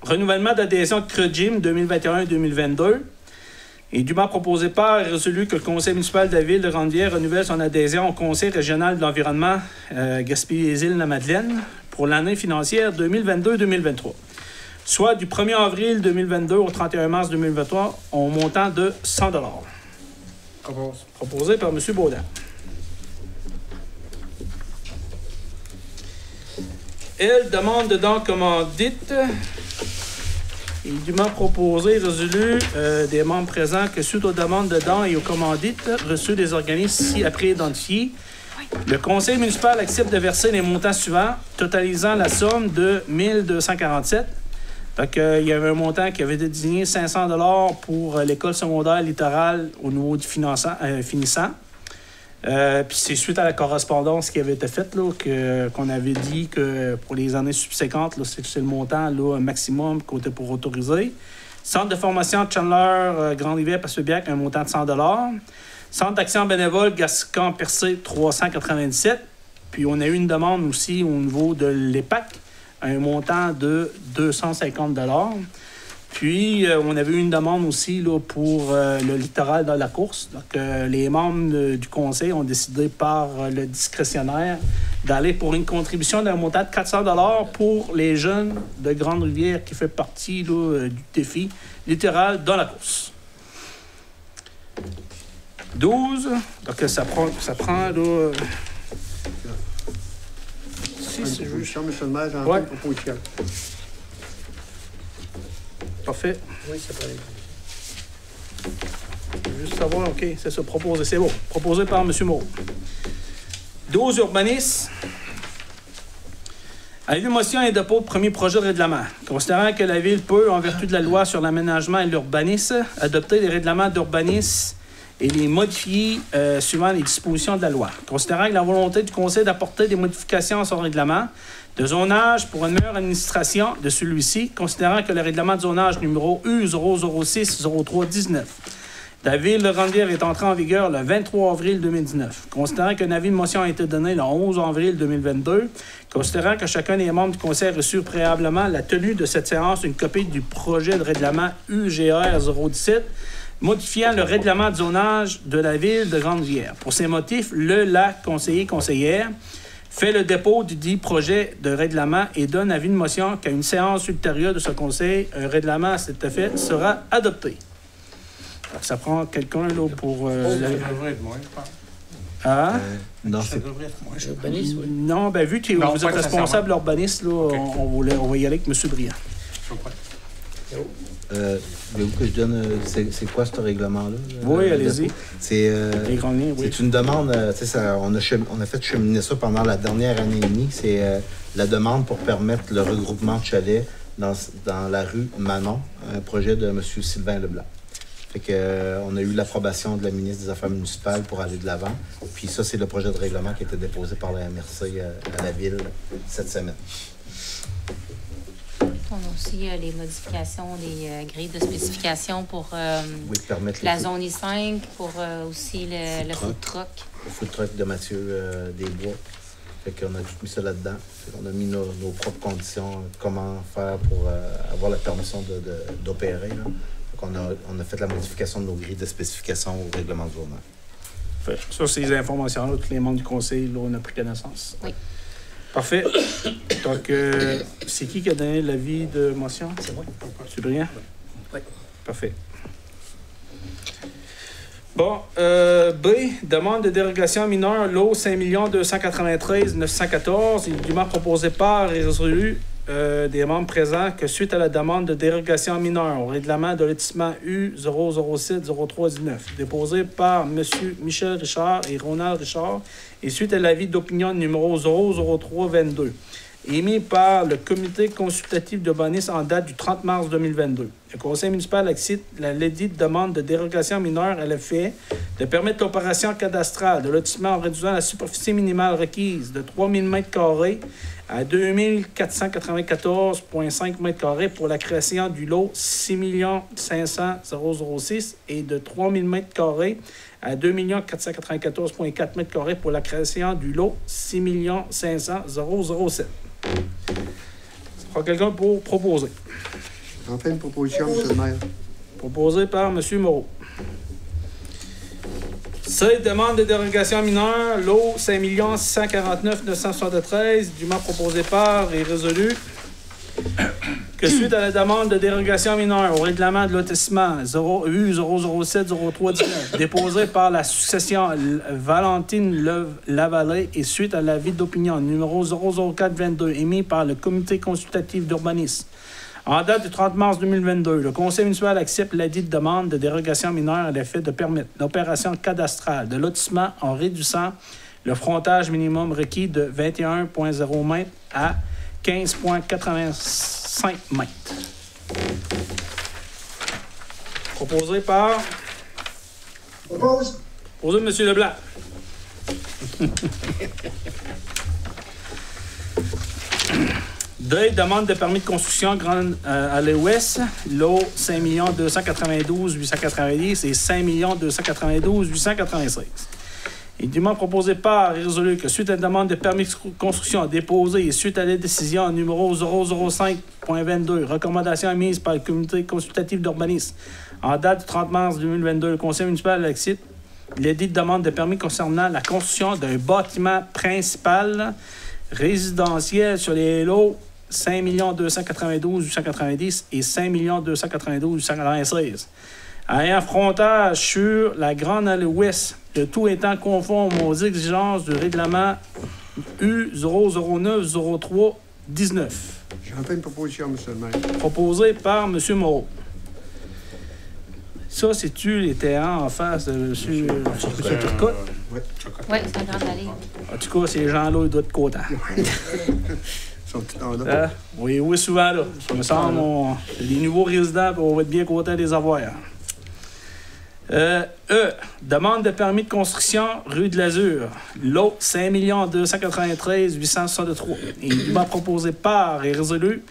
A: Renouvellement d'adhésion de CREGIM 2021-2022. Et dûment proposé par et résolu que le conseil municipal de la ville de Grande-Rivière renouvelle son adhésion au conseil régional de l'environnement Gaspésie-les-Îles-la-Madeleine pour l'année financière 2022-2023. Soit du 1er avril 2022 au 31 mars 2023 au montant de 100 $. Proposé par M. Baudin. Elle demande dedans commandite. Il est dûment proposé et résolu des membres présents que suite aux demandes dedans et aux commandites reçues des organismes ci-après identifiés, le conseil municipal accepte de verser les montants suivants, totalisant la somme de 1 247. Donc, il y avait un montant qui avait été désigné 500 $ pour l'école secondaire littorale au niveau du finissant. Puis c'est suite à la correspondance qui avait été faite là, qu'on avait dit que pour les années subséquentes, là, c'est le montant là, maximum qu'on était pour autoriser. Centre de formation de Chandler, Grande-Rivière, Passepébiac, un montant de 100 $. Centre d'action bénévole, Gascon-Percé, 397. Puis on a eu une demande aussi au niveau de l'EPAC, un montant de 250 $. Puis, on avait eu une demande aussi là, pour le littoral dans la course. Donc, les membres du conseil ont décidé par le discrétionnaire d'aller pour une contribution d'un montant de 400 $ pour les jeunes de Grande-Rivière qui fait partie là, du défi littoral dans la course. 12. Donc, ça prend là...
G: Une proposition, M. le maire, j'en
A: Ouais.
G: une proposition.
A: Parfait.
E: Oui, c'est pas
A: Juste savoir, OK, c'est ça, proposé, c'est bon. Proposé par M. Moreau. 12, urbanisme. À l'émotion et dépôt de premier projet de règlement. Considérant que la Ville peut, en vertu de la loi sur l'aménagement et l'urbanisme, adopter les règlements d'urbanisme et les modifier suivant les dispositions de la loi. Considérant que la volonté du Conseil d'apporter des modifications à son règlement de zonage pour une meilleure administration de celui-ci, considérant que le règlement de zonage numéro U006-03-19 de la Ville de Grande-Rivière est entré en vigueur le 23 avril 2019. Considérant qu'un avis de motion a été donné le 11 avril 2022, considérant que chacun des membres du Conseil a reçu préalablement la tenue de cette séance une copie du projet de règlement UGR 017, modifiant le règlement de zonage de la Ville de Grande-Rivière. Pour ces motifs, la conseillère fait le dépôt du dit projet de règlement et donne avis de motion qu'à une séance ultérieure de ce Conseil, un règlement à cet effet sera adopté. Alors, ça prend quelqu'un là pour...
D: Ça devrait être moins, je pense.
A: Ah?
C: Non,
D: Ça
C: c'est
D: devrait être moins.
E: urbanisme, oui.
A: Non, ben vu que
D: Non,
A: vous
D: pas
A: êtes responsable urbaniste, là,
D: OK.
A: on va y aller avec M. Briand.
D: Je comprends.
C: voulez-vous que je donne... c'est quoi ce règlement-là?
A: Oui, allez-y.
C: C'est...
A: Les grandes lignes, oui.
C: C'est une demande, tu sais, on a fait cheminer ça pendant la dernière année et demie. C'est la demande pour permettre le regroupement de chalets dans la rue Manon, un projet de M. Sylvain Leblanc. Fait que, on a eu l'approbation de la ministre des Affaires municipales pour aller de l'avant. Puis ça, c'est le projet de règlement qui a été déposé par la MRC à la Ville cette semaine.
B: On a aussi les modifications des grilles de spécification pour
C: permettre
B: la zone I5, pour aussi le food truck.
C: Le food truck de Mathieu Desbois. Fait qu'on a tout mis ça là-dedans. On a mis nos propres conditions, comment faire pour avoir la permission d'opérer. On a fait la modification de nos grilles de spécification au règlement du gouvernement.
A: Sur ces informations-là, tous les membres du conseil, là, on a pris connaissance.
B: Oui.
A: Parfait. Donc, c'est qui a donné l'avis de motion?
E: C'est moi.
A: C'est Briand?
E: Oui.
A: Parfait. Bon, B, demande de dérogation mineure, lot 5 293 914, dûment proposé par et résolu des membres présents que suite à la demande de dérogation mineure au règlement de lotissement U007-0319, déposé par M. Michel Richard et Ronald Richard, et suite à l'avis d'opinion numéro 00322, émis par le comité consultatif d'urbanisme en date du 30 mars 2022. Le conseil municipal accepte la ledite demande de dérogation mineure à l'effet de permettre l'opération cadastrale de lotissement en réduisant la superficie minimale requise de 3000 m² à 2494,5 m² pour la création du lot 6 500 006 et de 3000 m² à 2 494,4 m² pour la création du lot 6 500 007. Ça quelqu'un pour proposer.
G: J'en fais une proposition, M. le maire.
A: Proposé par M. Moreau. Cette demande de dérogation mineure, lot 5 649 973, dûment proposé par et résolu que suite à la demande de dérogation mineure au règlement de lotissement U007-0319, déposé par la succession Valentine Lavallée et suite à l'avis d'opinion numéro 00422 émis par le comité consultatif d'urbanisme, en date du 30 mars 2022, le conseil municipal accepte ladite demande de dérogation mineure à l'effet de permettre l'opération cadastrale de lotissement en réduisant le frontage minimum requis de 21,0 mètres à 15,85 mètres. Proposé par... Proposé de M. Leblanc. Deux, demande de permis de construction à l'ouest, lot 5 292 890 et 5 292 896. Il est dûment proposé par et résolu que suite à la demande de permis de construction déposée et suite à la décision numéro 005.22, recommandation émise par le comité consultatif d'urbanisme en date du 30 mars 2022, le conseil municipal accepte l'édit de demande de permis concernant la construction d'un bâtiment principal résidentiel sur les lots 5 292 890 et 5 292 896. Ayant frontage sur la Grande Allée Ouest, le tout étant conforme aux exigences du règlement U009-03-19.
G: J'en fais une proposition, M. le maire.
A: Proposé par M. Moreau. Ça, c'est-tu les terrains en face de M. Turcotte?
B: Oui, c'est la Grande Allée.
A: En tout cas, ces gens-là, ils doivent être contents. Oui, souvent, là. Ça me semble, les nouveaux résidents, on va être bien contents de les avoir. Demande de permis de construction, rue de l'Azur, lot 5 293 863. Il va proposer par et résolu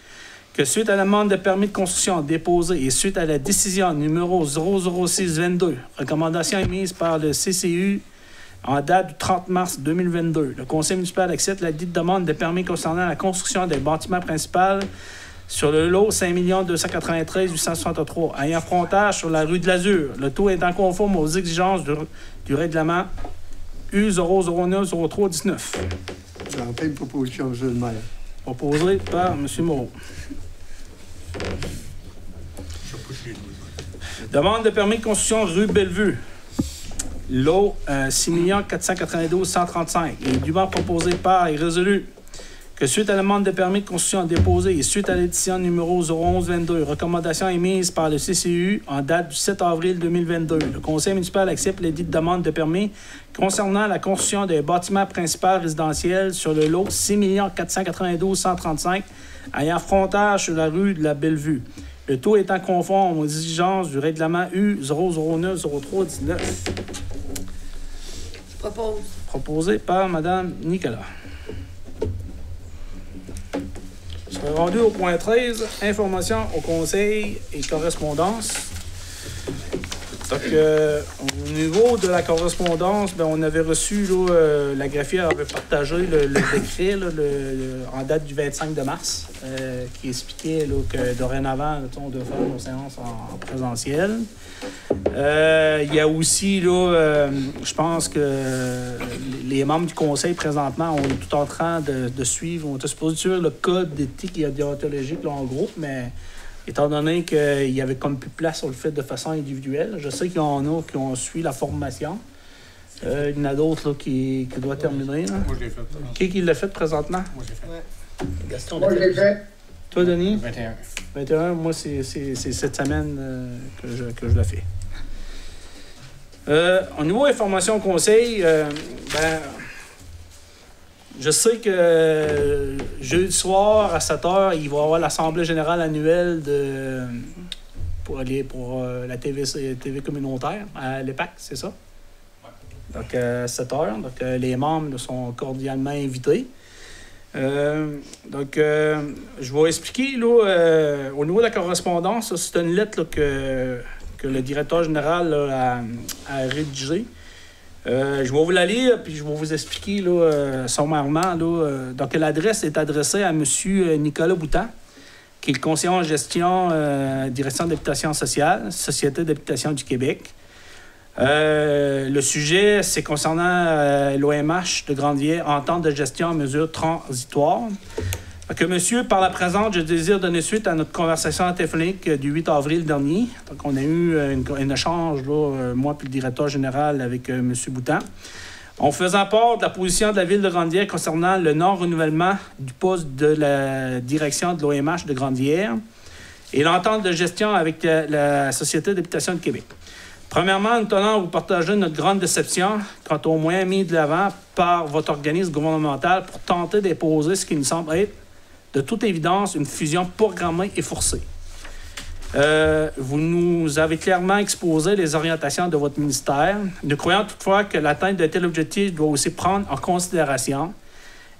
A: que suite à la demande de permis de construction déposée et suite à la décision numéro 00622, recommandation émise par le CCU en date du 30 mars 2022, le conseil municipal accepte la dite demande de permis concernant la construction des bâtiments principaux sur le lot 5 293 863, ayant frontage sur la rue de l'Azur, le tout étant conforme aux exigences du règlement U009-03-19.
G: J'en fais une proposition, M. le maire.
A: Proposé par M. Moreau. Demande de permis de construction rue Bellevue. Lot 6 492 135 est dûment proposé par et résolu que suite à la demande de permis de construction déposée et suite à l'édition numéro 01122, recommandation émise par le CCU en date du 7 avril 2022, le conseil municipal accepte les dites demandes de permis concernant la construction des bâtiments principaux résidentiels sur le lot 6 492 135 ayant frontage sur la rue de la Bellevue. Le tout étant conforme aux exigences du règlement U009-03-19.
B: Propose.
A: Proposé par Mme Nicolas. Je serai rendu au point 13, information au conseil et correspondance. Donc, au niveau de la correspondance, ben, on avait reçu, là, la greffière avait partagé le décret là, en date du 25 de mars, qui expliquait là, que dorénavant, là, on devait faire nos séances en présentiel. Il y a aussi, là, je pense que les membres du conseil, présentement, on est tout en train de suivre, on était supposé suivre le code d'éthique et déontologique là, en groupe, mais étant donné qu'il y avait comme plus de place, on le fait de façon individuelle. Je sais qu'il y en a qui ont suivi la formation. Il y en a d'autres là, qui doivent terminer. Là.
D: Moi, je l'ai fait.
A: Qui l'a fait présentement?
D: Moi, je l'ai fait.
B: Ouais.
A: Gaston,
H: Moi, je l'ai fait.
A: Toi, Denis?
D: 21.
A: 21, moi, c'est cette semaine que je l'ai fait. Au niveau information conseil, ben, je sais que jeudi soir à 7h, il va y avoir l'Assemblée générale annuelle pour la TV communautaire à l'EPAC, c'est ça? Donc, 7h. Donc, les membres sont cordialement invités. Donc, je vais expliquer, là, au niveau de la correspondance, c'est une lettre là, que le directeur général là, a rédigée. Je vais vous la lire, puis je vais vous expliquer là, sommairement. Là, donc, l'adresse est adressée à M. Nicolas Boutan, qui est le conseiller en gestion direction d'habitation sociale, Société d'habitation du Québec. Le sujet, c'est concernant l'OMH de Grande-Vierre, entente de gestion en mesure transitoire. Que monsieur, par la présente, je désire donner suite à notre conversation téléphonique du 8 avril dernier. Donc, on a eu un échange, là, moi et le directeur général, avec monsieur Boutan. On faisait part de la position de la Ville de Grande-Vierre concernant le non-renouvellement du poste de la direction de l'OMH de Grande-Vierre et l'entente de gestion avec la Société d'habitation de Québec. Premièrement, nous tenons à vous partager notre grande déception quant aux moyens mis de l'avant par votre organisme gouvernemental pour tenter d'imposer ce qui nous semble être, de toute évidence, une fusion programmée et forcée. Vous nous avez clairement exposé les orientations de votre ministère. Nous croyons toutefois que l'atteinte de tel objectif doit aussi prendre en considération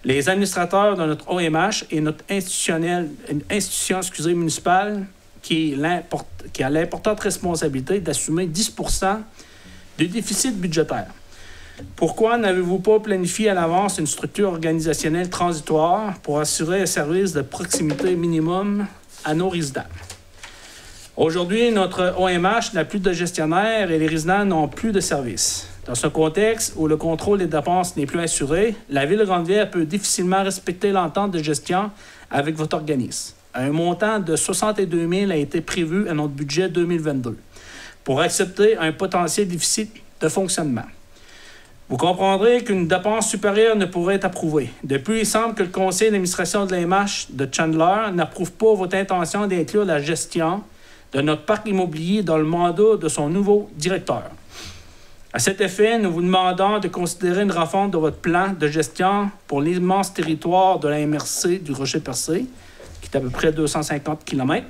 A: les administrateurs de notre OMH et notre institution municipale qui a l'importante responsabilité d'assumer 10 % du déficit budgétaire. Pourquoi n'avez-vous pas planifié à l'avance une structure organisationnelle transitoire pour assurer un service de proximité minimum à nos résidents? Aujourd'hui, notre OMH n'a plus de gestionnaire et les résidents n'ont plus de service. Dans ce contexte où le contrôle des dépenses n'est plus assuré, la Ville de Grande-Vierre peut difficilement respecter l'entente de gestion avec votre organisme. Un montant de 62 000 a été prévu à notre budget 2022 pour accepter un potentiel déficit de fonctionnement. Vous comprendrez qu'une dépense supérieure ne pourrait être approuvée. Depuis, il semble que le conseil d'administration de l'AMH de Chandler n'approuve pas votre intention d'inclure la gestion de notre parc immobilier dans le mandat de son nouveau directeur. À cet effet, nous vous demandons de considérer une refonte de votre plan de gestion pour l'immense territoire de la MRC du Rocher-Percé, qui est à peu près 250 km.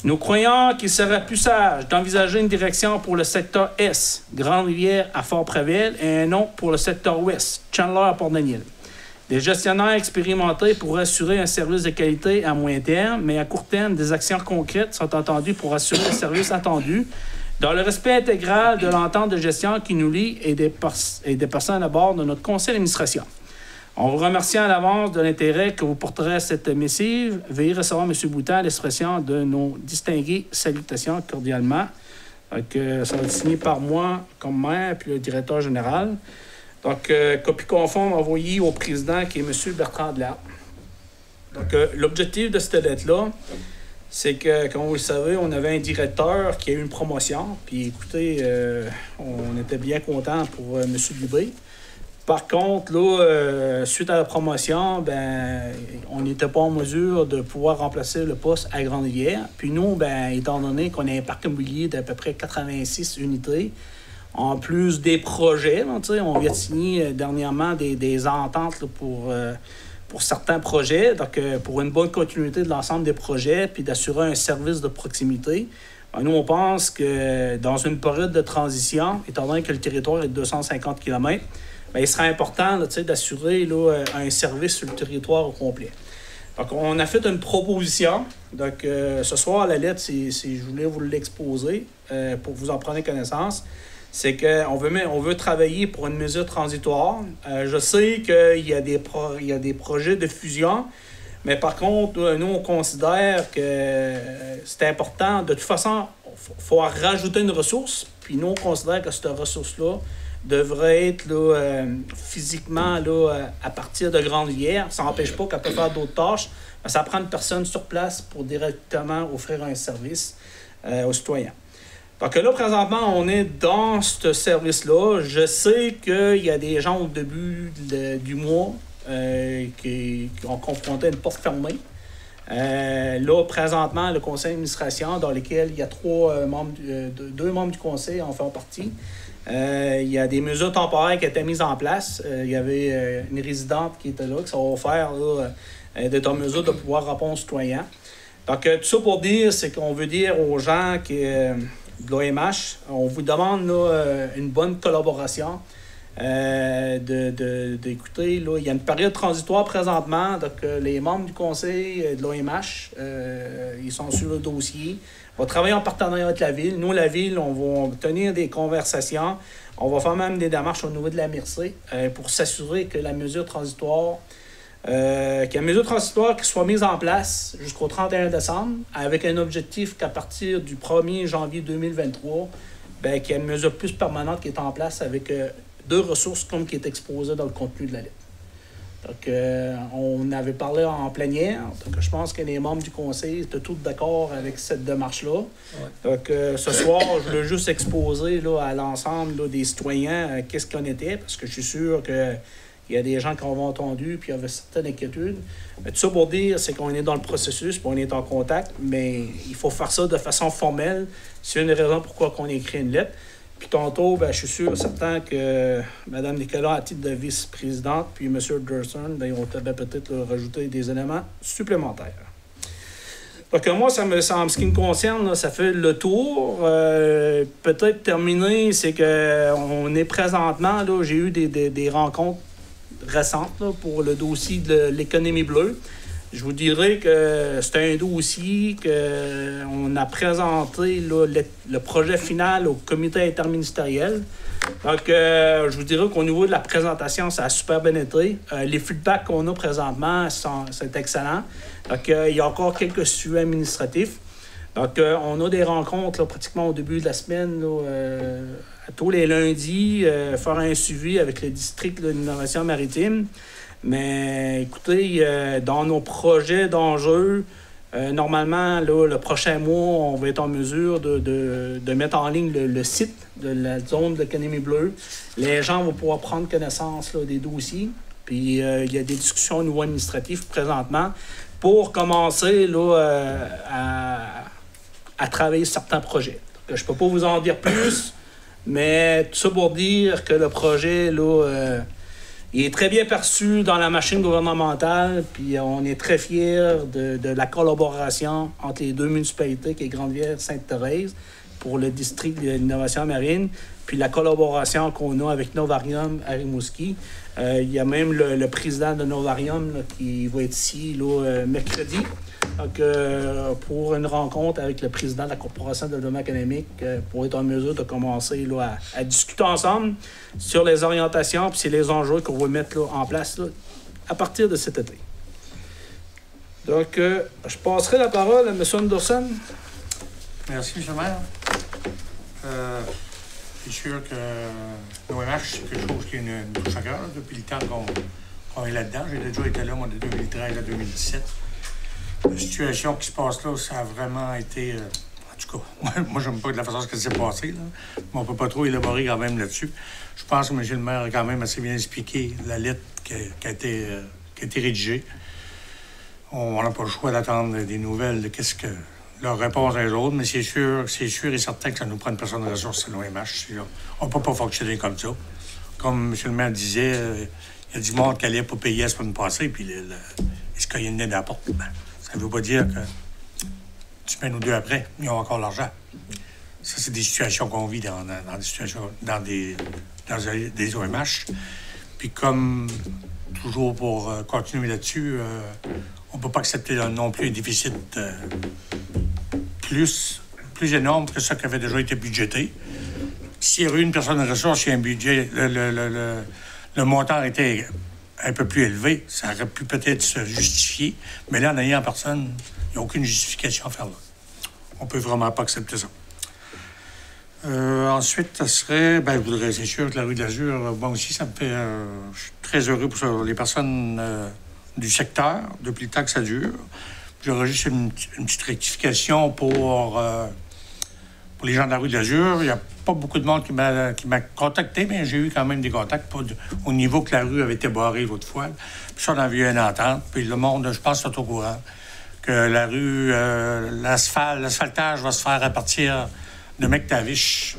A: Nous croyons qu'il serait plus sage d'envisager une direction pour le secteur Est, Grande-Rivière à Fort-Préville, et un autre pour le secteur Ouest, Chandler à Port-Daniel. Des gestionnaires expérimentés pour assurer un service de qualité à moyen terme, mais à court terme, des actions concrètes sont attendues pour assurer le service attendu, dans le respect intégral de l'entente de gestion qui nous lie et des personnes à bord de notre conseil d'administration. On vous remercie à l'avance de l'intérêt que vous porterez à cette missive. Veuillez recevoir M. Boutan l'expression de nos distinguées salutations cordialement. Donc, ça va être signé par moi comme maire puis le directeur général. Donc, copie conforme envoyée au président qui est M. Bertrand Delard. Donc, l'objectif de cette lettre-là, c'est que, comme vous le savez, on avait un directeur qui a eu une promotion. Puis écoutez, on était bien content pour M. Dubé. Par contre, là, suite à la promotion, ben, on n'était pas en mesure de pouvoir remplacer le poste à Grande-Rivière. Puis nous, ben, étant donné qu'on a un parc immobilier d'à peu près 86 unités, en plus des projets, là, on vient de signer dernièrement des ententes là, pour certains projets, donc pour une bonne continuité de l'ensemble des projets, puis d'assurer un service de proximité. Ben, nous, on pense que dans une période de transition, étant donné que le territoire est de 250 km, ben, il serait important là, d'assurer là, un service sur le territoire au complet. Donc, on a fait une proposition. Donc, ce soir, la lettre, je voulais vous l'exposer pour que vous en preniez connaissance. C'est qu'on veut travailler pour une mesure transitoire. Je sais qu'il y a des projets de fusion, mais par contre, nous, on considère que c'est important. De toute façon, il faut rajouter une ressource, puis nous, on considère que cette ressource-là devrait être là, physiquement là, à partir de Grande-Rivière. Ça n'empêche pas qu'elle peut faire d'autres tâches, mais ça prend une personne sur place pour directement offrir un service aux citoyens. Donc là, présentement, on est dans ce service-là. Je sais qu'il y a des gens au début du mois qui ont confronté une porte fermée. Là, présentement, le conseil d'administration, dans lequel il y a deux membres du conseil en font partie. Il y a des mesures temporaires qui étaient mises en place. Il y avait une résidente qui était là, qui s'est offert d'être en mesure de pouvoir répondre aux citoyens. Donc, tout ça pour dire, c'est qu'on veut dire aux gens de l'OMH, on vous demande là, une bonne collaboration. D'écouter, là, il y a une période transitoire présentement, donc les membres du conseil de l'OMH, ils sont sur le dossier. On va travailler en partenariat avec la ville. Nous, la ville, on va tenir des conversations. On va faire même des démarches au niveau de la MRC pour s'assurer que la mesure transitoire, qui soit mise en place jusqu'au 31 décembre, avec un objectif qu'à partir du 1er janvier 2023, qu'il y ait une mesure plus permanente qui est en place avec 2 ressources comme qui est exposé dans le contenu de la lettre. Donc, on avait parlé en plénière. Donc, je pense que les membres du conseil étaient tous d'accord avec cette démarche-là. Ouais. Donc, ce soir, je voulais juste exposer là, à l'ensemble là, des citoyens qu'est-ce qu'on était, parce que je suis sûr qu'il y a des gens qui ont entendu puis il y avait certaines inquiétudes. Mais tout ça pour dire, c'est qu'on est dans le processus puis on est en contact, mais il faut faire ça de façon formelle. C'est une raison pourquoi on a écrit une lettre. Puis tantôt, je suis sûr, certain que Mme Nicolas, à titre de vice-présidente, puis M. Gerson, on devait peut-être rajouter des éléments supplémentaires. Donc moi, en ce qui me concerne, là, ça fait le tour. Peut-être terminé, c'est qu'on est présentement, là, j'ai eu des rencontres récentes là, pour le dossier de l'économie bleue. Je vous dirais que c'est un dossier qu'on a présenté là, le projet final au comité interministériel. Donc, je vous dirais qu'au niveau de la présentation, ça a super bien été. Les feedbacks qu'on a présentement, c'est excellent. Donc, il y a encore quelques sujets administratifs. Donc, on a des rencontres là, pratiquement au début de la semaine, là, à tous les lundis, faire un suivi avec le district de l'innovation maritime. Mais écoutez, dans nos projets d'enjeux, normalement, là, le prochain mois, on va être en mesure de mettre en ligne le site de la zone de l'économie bleue. Les gens vont pouvoir prendre connaissance là, des dossiers. Puis, il y a des discussions au niveau administratif présentement pour commencer là, à travailler sur certains projets. Donc, je ne peux pas vous en dire plus, mais tout ça pour dire que le projet, là, il est très bien perçu dans la machine gouvernementale, puis on est très fiers de la collaboration entre les 2 municipalités, qui est Grande-Rivière et Sainte-Thérèse, pour le district de l'innovation marine, puis la collaboration qu'on a avec Novarium à Rimouski. Il y a même le président de Novarium là, qui va être ici là, mercredi. Donc, pour une rencontre avec le président de la Corporation de développement économique pour être en mesure de commencer là, à discuter ensemble sur les orientations et les enjeux qu'on va mettre là, en place là, à partir de cet été. Donc, je passerai la parole à M. Anderson.
I: Merci, M. le maire. C'est sûr que l'OMH, c'est quelque chose qui est une touche à cœur depuis le temps qu'on est là-dedans. J'ai déjà été là, moi, de 2013 à 2017. La situation qui se passe là, ça a vraiment été... en tout cas, moi, j'aime pas de la façon que ça s'est passé, là, mais on peut pas trop élaborer quand même là-dessus. Je pense que M. le maire a quand même assez bien expliqué la lettre qui a été rédigée. On n'a pas le choix d'attendre des nouvelles de qu'est-ce que leur réponse à eux autres, mais c'est sûr et certain que ça nous prend une personne de ressources à l'OMH. On ne peut pas fonctionner comme ça. Comme M. le maire disait, il y a du monde qui allait pas payer la semaine passée, puis il se cognait le nez dans la porte. Ben, ça ne veut pas dire que une semaine ou 2 après, ils ont encore l'argent. Ça, c'est des situations qu'on vit dans des OMH. Puis comme toujours pour continuer là-dessus, On ne peut pas accepter non plus un déficit plus énorme que ce qui avait déjà été budgété. S'il y avait eu une personne de ressources et un budget, le montant était un peu plus élevé, ça aurait pu peut-être se justifier. Mais là, en ayant personne, il n'y a aucune justification à faire là. On ne peut vraiment pas accepter ça. Ensuite, ça serait... je voudrais, c'est sûr que la rue de l'Azur, moi aussi, ça me fait... je suis très heureux pour les personnes du secteur, depuis le temps que ça dure. J'aurais juste une petite rectification pour les gens de la rue de l'Azur. Il n'y a pas beaucoup de monde qui m'a contacté, mais j'ai eu quand même des contacts au niveau que la rue avait été barrée l'autre fois. Puis ça, on avait eu une entente. Puis le monde, je pense, est au courant que la rue, l'asphaltage va se faire à partir de McTavish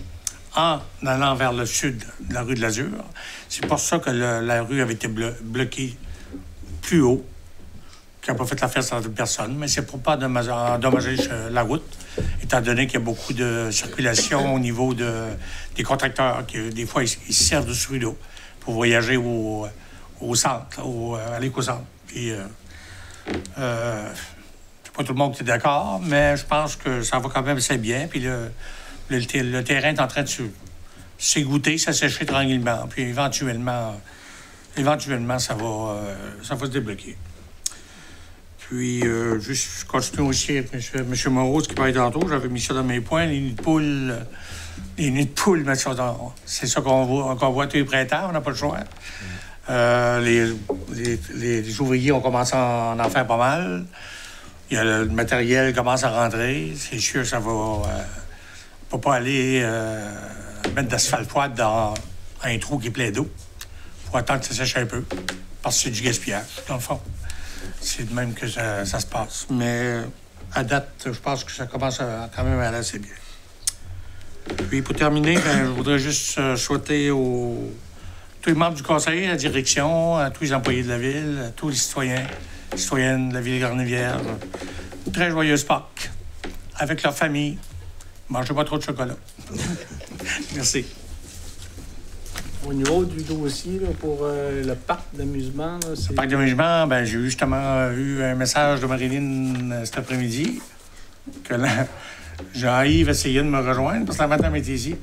I: en allant vers le sud de la rue de l'Azur. C'est pour ça que la rue avait été bloquée plus haut, qui n'a pas fait l'affaire sur personne, mais c'est pour pas endommager la route, étant donné qu'il y a beaucoup de circulation au niveau des contracteurs, qui des fois, ils se servent de ce rideau pour voyager au centre, à l'éco-centre. Puis, c'est pas tout le monde qui est d'accord, mais je pense que ça va quand même assez bien. Puis le terrain est en train de s'égoutter, s'assécher tranquillement. Puis éventuellement, ça va se débloquer. Puis, juste continuer aussi avec M. Moreau, ce qui parlait tantôt, j'avais mis ça dans mes points, les nids de poules, c'est ça qu'on voit tous les printemps, on n'a pas le choix. Les ouvriers ont commencé à en faire pas mal. Le matériel commence à rentrer. C'est sûr que ça va... on ne peut pas aller mettre d'asphalte froide dans un trou qui est plein d'eau. Il faut attendre que ça sèche un peu, parce que c'est du gaspillage, dans le fond. C'est de même que ça se passe. Mais à date, je pense que ça commence quand même à aller assez bien. Puis pour terminer, je voudrais juste souhaiter tous les membres du conseil, à la direction, à tous les employés de la ville, à tous les citoyennes de la ville de Grande-Rivière, une très joyeuse Pâques, avec leur famille. Mangez pas trop de chocolat. Merci.
A: Au niveau du dossier là, pour le parc d'amusement...
I: Le parc d'amusement, j'ai justement eu un message de Marilyn cet après-midi que Jean-Yves essayait de me rejoindre parce que la madame était ici.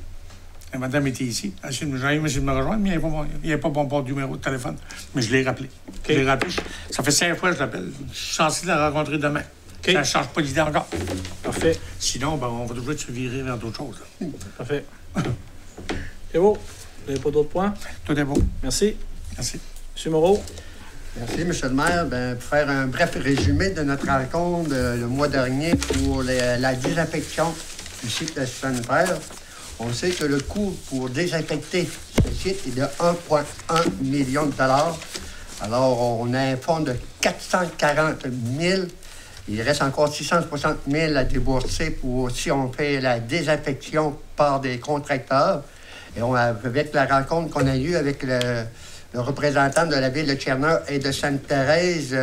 I: Jean-Yves essayait de me rejoindre, mais il n'y avait pas bon numéro de téléphone. Mais je l'ai rappelé. Okay. Je l'ai rappelé. Ça fait 5 fois que je l'appelle. Je suis censé la rencontrer demain. Okay. Ça ne change pas d'idée encore.
A: Parfait.
I: Sinon, on va toujours se virer vers d'autres choses. Là.
A: Parfait. C'est beau. Vous n'avez pas d'autres points?
I: Tout est bon.
A: Merci.
I: Merci.
A: M. Moreau.
G: Merci, M. le maire. Pour faire un bref résumé de notre rencontre le mois dernier pour la désinfection du site sanitaire, on sait que le coût pour désinfecter ce site est de 1,1 million de dollars. Alors, on a un fonds de 440 000. Il reste encore 660 000 à débourser si on fait la désinfection par des contracteurs. Et avec la rencontre qu'on a eue avec le représentant de la ville de Tchernow et de Sainte-Thérèse,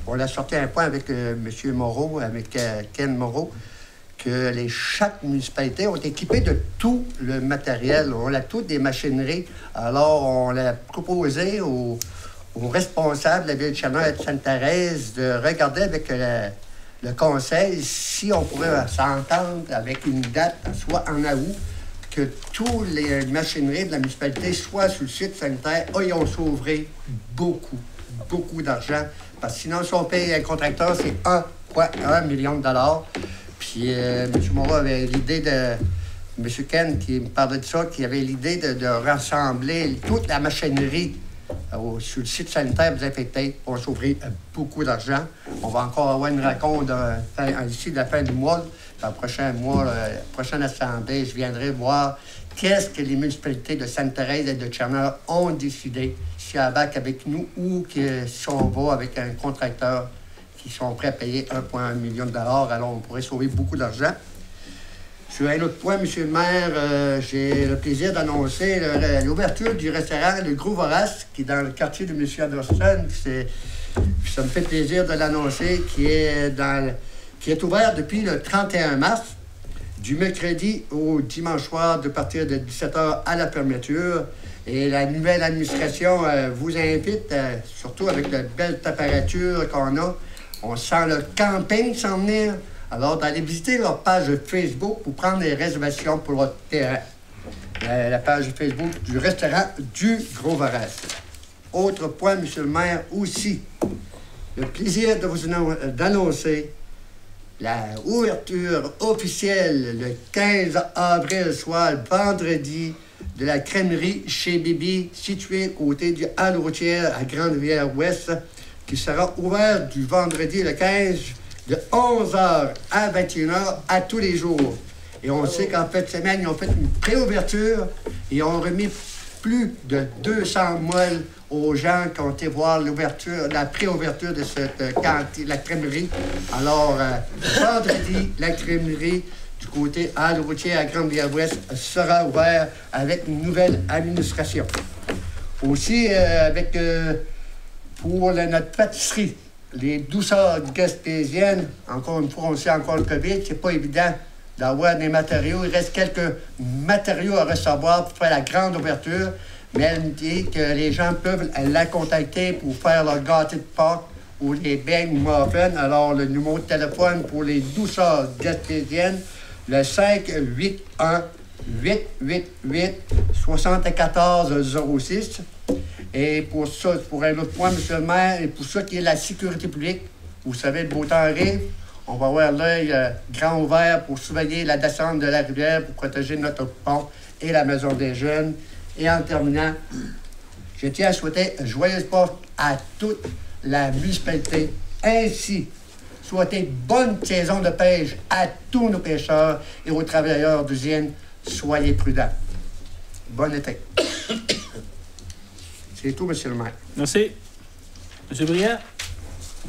G: on a sorti un point avec M. Moreau, avec Ken Moreau, que chaque municipalité ont équipé de tout le matériel. On a toutes des machineries. Alors, on a proposé aux responsables de la ville de Tchernow et de Sainte-Thérèse de regarder avec le conseil si on pourrait s'entendre avec une date, soit en août, que toutes les machineries de la municipalité soient sur le site sanitaire. Ils ont sauvé beaucoup d'argent. Parce que sinon, si on paye un contracteur, c'est 1,1 million de dollars. Puis M. Moreau avait l'idée de... M. Ken, qui me parlait de ça, qui avait l'idée de rassembler toute la machinerie sur le site sanitaire désinfecté. On sauverait beaucoup d'argent. On va encore avoir une rencontre ici de la fin du mois. Dans le prochain mois, la prochaine assemblée, je viendrai voir qu'est-ce que les municipalités de Sainte-Thérèse et de Tchernow ont décidé, si elles bac avec nous ou si on va avec un contracteur qui sont prêts à payer 1,1 million de dollars. Alors, on pourrait sauver beaucoup d'argent. Sur un autre point, M. le maire, j'ai le plaisir d'annoncer l'ouverture du restaurant Le Gros Vorace, qui est dans le quartier de M. Anderson. Ça me fait plaisir de l'annoncer, qui est ouvert depuis le 31 mars, du mercredi au dimanche soir, de partir de 17h à la fermeture. Et la nouvelle administration vous invite, surtout avec la belle température qu'on a, on sent le camping s'en venir. Alors, d'aller visiter leur page Facebook pour prendre des réservations pour votre terrain. La page Facebook du restaurant du Gros Varesse. Autre point, monsieur le maire, aussi, le plaisir de vous d'annoncer la ouverture officielle le 15 avril soir, vendredi, de la crèmerie chez Bibi, située côté du Halle routière à Grande-Rivière-Ouest, qui sera ouverte du vendredi le 15 de 11h à 21h à tous les jours. Et on sait qu'en fin de semaine, ils ont fait une préouverture et ils ont remis plus de 200 molles aux gens qui ont été voir l'ouverture, la préouverture de cette cantine, la crèmerie. Alors, vendredi, la crèmerie du côté Halle routière à Grande-Rivière-Ouest sera ouverte avec une nouvelle administration. Aussi, pour notre pâtisserie, les douceurs gaspésiennes, encore une fois, on sait encore le COVID, c'est pas évident d'avoir des matériaux. Il reste quelques matériaux à recevoir pour faire la grande ouverture, mais elle me dit que les gens peuvent la contacter pour faire leur gâteau de Pâques ou les beignes muffins. Alors, le numéro de téléphone pour les douceurs gaspésiennes, le 581-888-7406. Et pour ça, pour un autre point, monsieur le maire, et pour ça qui est la sécurité publique, vous savez, le beau temps arrive, on va avoir l'œil grand ouvert pour surveiller la descente de la rivière, pour protéger notre pont et la maison des jeunes. Et en terminant, je tiens à souhaiter joyeuse Pâques à toute la municipalité, ainsi souhaiter bonne saison de pêche à tous nos pêcheurs et aux travailleurs d'usine. Soyez prudents. Bon été. C'est tout, monsieur le maire.
A: Merci. Monsieur Briand.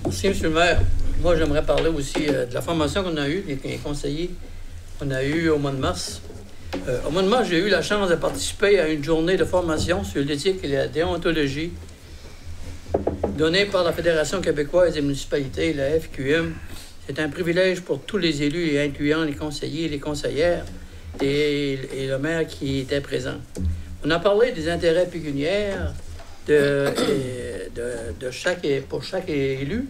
J: Merci, monsieur le maire. Moi, j'aimerais parler aussi de la formation qu'on a eue, des conseillers qu'on a eu au mois de mars. Au mois de mars, j'ai eu la chance de participer à une journée de formation sur l'éthique et la déontologie donnée par la Fédération québécoise des municipalités, la FQM. C'est un privilège pour tous les élus, et incluant les conseillers et les conseillères et le maire qui était présent. On a parlé des intérêts pécuniaires pour chaque élu.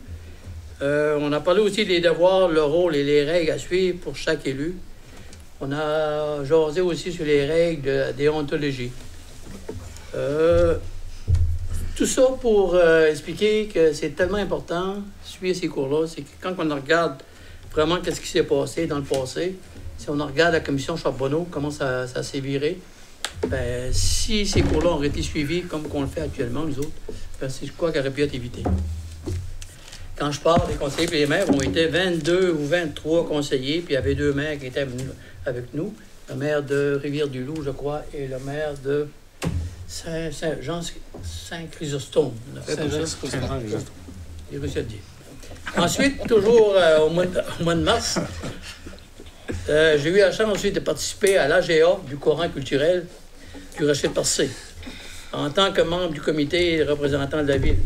J: On a parlé aussi des devoirs, le rôle et les règles à suivre pour chaque élu. On a jasé aussi sur les règles de la déontologie. Tout ça pour expliquer que c'est tellement important de suivre ces cours-là. C'est que quand on regarde vraiment qu'est-ce qui s'est passé dans le passé, si on regarde la commission Charbonneau, comment ça s'est viré, ben, si ces cours-là auraient été suivis comme on le fait actuellement, nous autres, ben, c'est quoi qui aurait pu être évité. Quand je parle des conseillers et les maires, on était 22 ou 23 conseillers, puis il y avait 2 maires qui étaient avec nous. Le maire de Rivière-du-Loup, je crois, et le maire de Saint-Chrysostome. Ensuite, toujours au mois de mars, j'ai eu la chance aussi de participer à l'AGA du courant culturel du Rocher-Percé, en tant que membre du comité et représentant de la ville.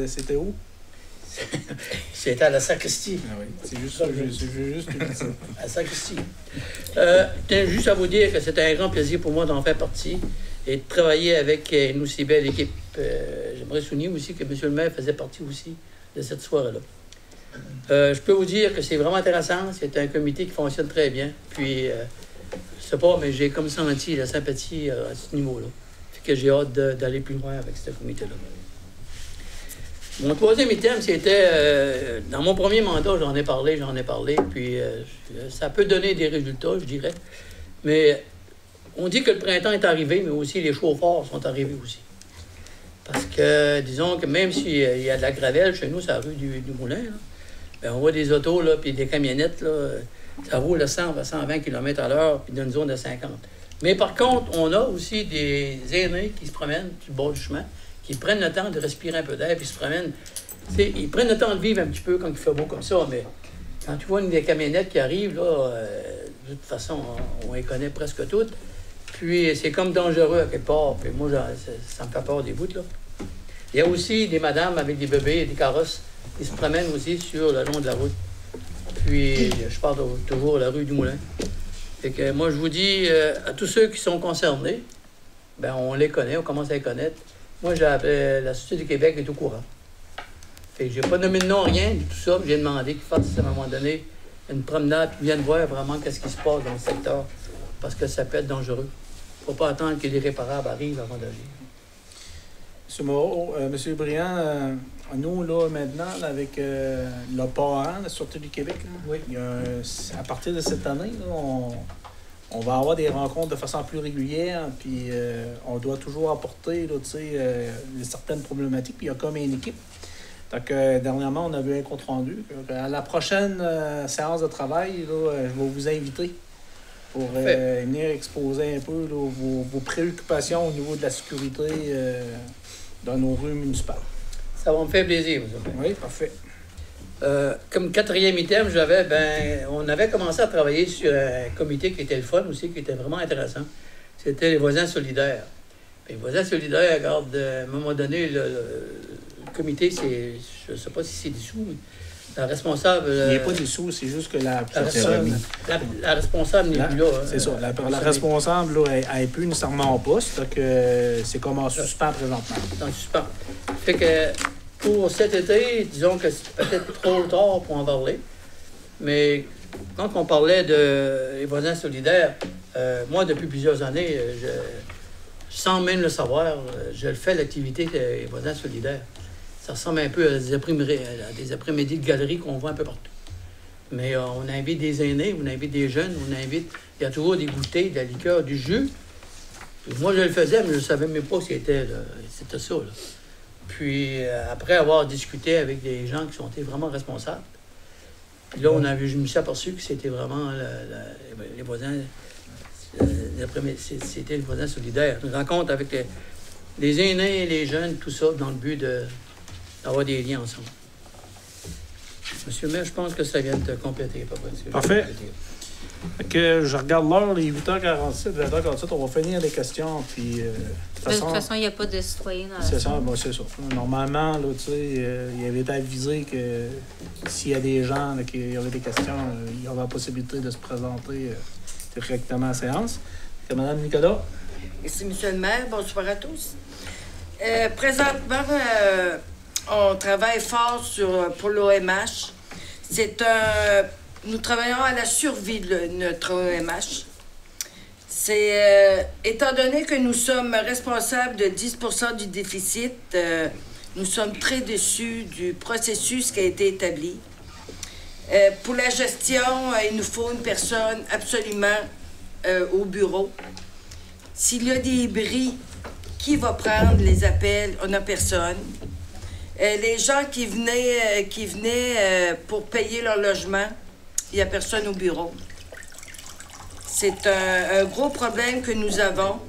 A: C'était où?
J: C'était à la sacristie.
A: Ah oui, c'est juste ça, juste
J: à la sacristie. Tiens, juste à vous dire que c'était un grand plaisir pour moi d'en faire partie et de travailler avec une aussi belle équipe. J'aimerais souligner aussi que M. le maire faisait partie aussi de cette soirée-là. Je peux vous dire que c'est vraiment intéressant. C'est un comité qui fonctionne très bien. Puis, je sais pas, mais j'ai comme senti la sympathie à ce niveau-là. Fait que j'ai hâte d'aller plus loin avec ce comité-là. Mon troisième item, c'était, dans mon premier mandat, j'en ai parlé, puis ça peut donner des résultats, je dirais. Mais on dit que le printemps est arrivé, mais aussi les chauffeurs sont arrivés aussi. Parce que, disons que même s'il y a de la gravelle chez nous, c'est la rue du Moulin, là, ben, on voit des autos, là, puis des camionnettes, là, ça roule à 100 à 120 km/h, puis dans une zone de 50. Mais par contre, on a aussi des aînés qui se promènent sur le bord du chemin, qui prennent le temps de respirer un peu d'air, puis se promènent. Ils prennent le temps de vivre un petit peu quand il fait beau comme ça, mais quand tu vois une des camionnettes qui arrivent, là, de toute façon, on les connaît presque toutes. Puis c'est comme dangereux à quelque part. Puis moi, ça me fait peur des bouts, là. Il y a aussi des madames avec des bébés et des carrosses qui se promènent aussi sur le long de la route. Puis je parle toujours de la rue du Moulin. Fait que moi, je vous dis à tous ceux qui sont concernés, ben on les connaît, on commence à les connaître. Moi, la Société du Québec est au courant. Fait que j'ai pas nommé de nom, rien, tout ça. J'ai demandé qu'ils fassent, à un moment donné, une promenade, qu'ils viennent voir vraiment qu'est-ce qui se passe dans le secteur, parce que ça peut être dangereux. Faut pas attendre que l'irréparable arrive avant d'agir.
A: M. Moreau, M. Briand, nous, là, maintenant, là, avec le PAAN, la Sûreté du Québec, là,
J: oui.
A: À partir de cette année, là, on va avoir des rencontres de façon plus régulière, puis on doit toujours apporter là, certaines problématiques, puis il y a comme une équipe. Donc, dernièrement, on a vu un compte-rendu. À la prochaine séance de travail, là, je vais vous inviter pour venir exposer un peu là, vos préoccupations au niveau de la sécurité dans nos rues municipales.
J: Ça va me faire plaisir, vous savez.
A: Oui, parfait.
J: Comme quatrième item, on avait commencé à travailler sur un comité qui était le fun aussi, qui était vraiment intéressant. C'était les voisins solidaires. Puis les voisins solidaires, regarde, à un moment donné, le comité, je ne sais pas si c'est dissous, mais la responsable...
A: Il n'est pas dissous, c'est juste que la personne...
J: La responsable n'est plus là.
A: C'est ça. La responsable n'est plus nécessairement en poste, donc c'est comme en suspens présentement.
J: En suspens. Fait que pour cet été, disons que c'est peut-être trop tard pour en parler, mais quand on parlait des voisins solidaires, moi, depuis plusieurs années, sans même le savoir, je le fais l'activité des voisins solidaires. Ça ressemble un peu à des après-midi de galerie qu'on voit un peu partout. Mais on invite des aînés, on invite des jeunes, il y a toujours des goûters, de la liqueur, du jus. Puis moi, je le faisais, mais je ne savais même pas si c'était ça. Là. Puis après avoir discuté avec des gens qui sont vraiment responsables, puis là, je me suis aperçu que c'était vraiment les voisins, c'était les voisins solidaires. Une rencontre avec les aînés, les jeunes, tout ça, dans le but d'avoir des liens ensemble. Monsieur le maire, je pense que ça vient de te compléter.
A: Parfait. Que je regarde l'heure, il est 8h47, 20h47, on va finir les questions. Puis, de
B: toute façon, il n'y a pas de citoyens dans la
A: salle. C'est ça. Normalement, là, tu sais, il avait été avisé que s'il y a des gens là, qui avaient des questions, il y aura la possibilité de se présenter directement à la séance. Madame Nicolas.
K: Merci, monsieur le maire. Bonsoir à tous. Présentement, on travaille fort pour l'OMH. Nous travaillons à la survie de notre OMH. Étant donné que nous sommes responsables de 10 % du déficit, nous sommes très déçus du processus qui a été établi. Pour la gestion, il nous faut une personne absolument au bureau. S'il y a des bris, qui va prendre les appels? On n'a personne. Les gens qui venaient pour payer leur logement, il n'y a personne au bureau. C'est un gros problème que nous avons.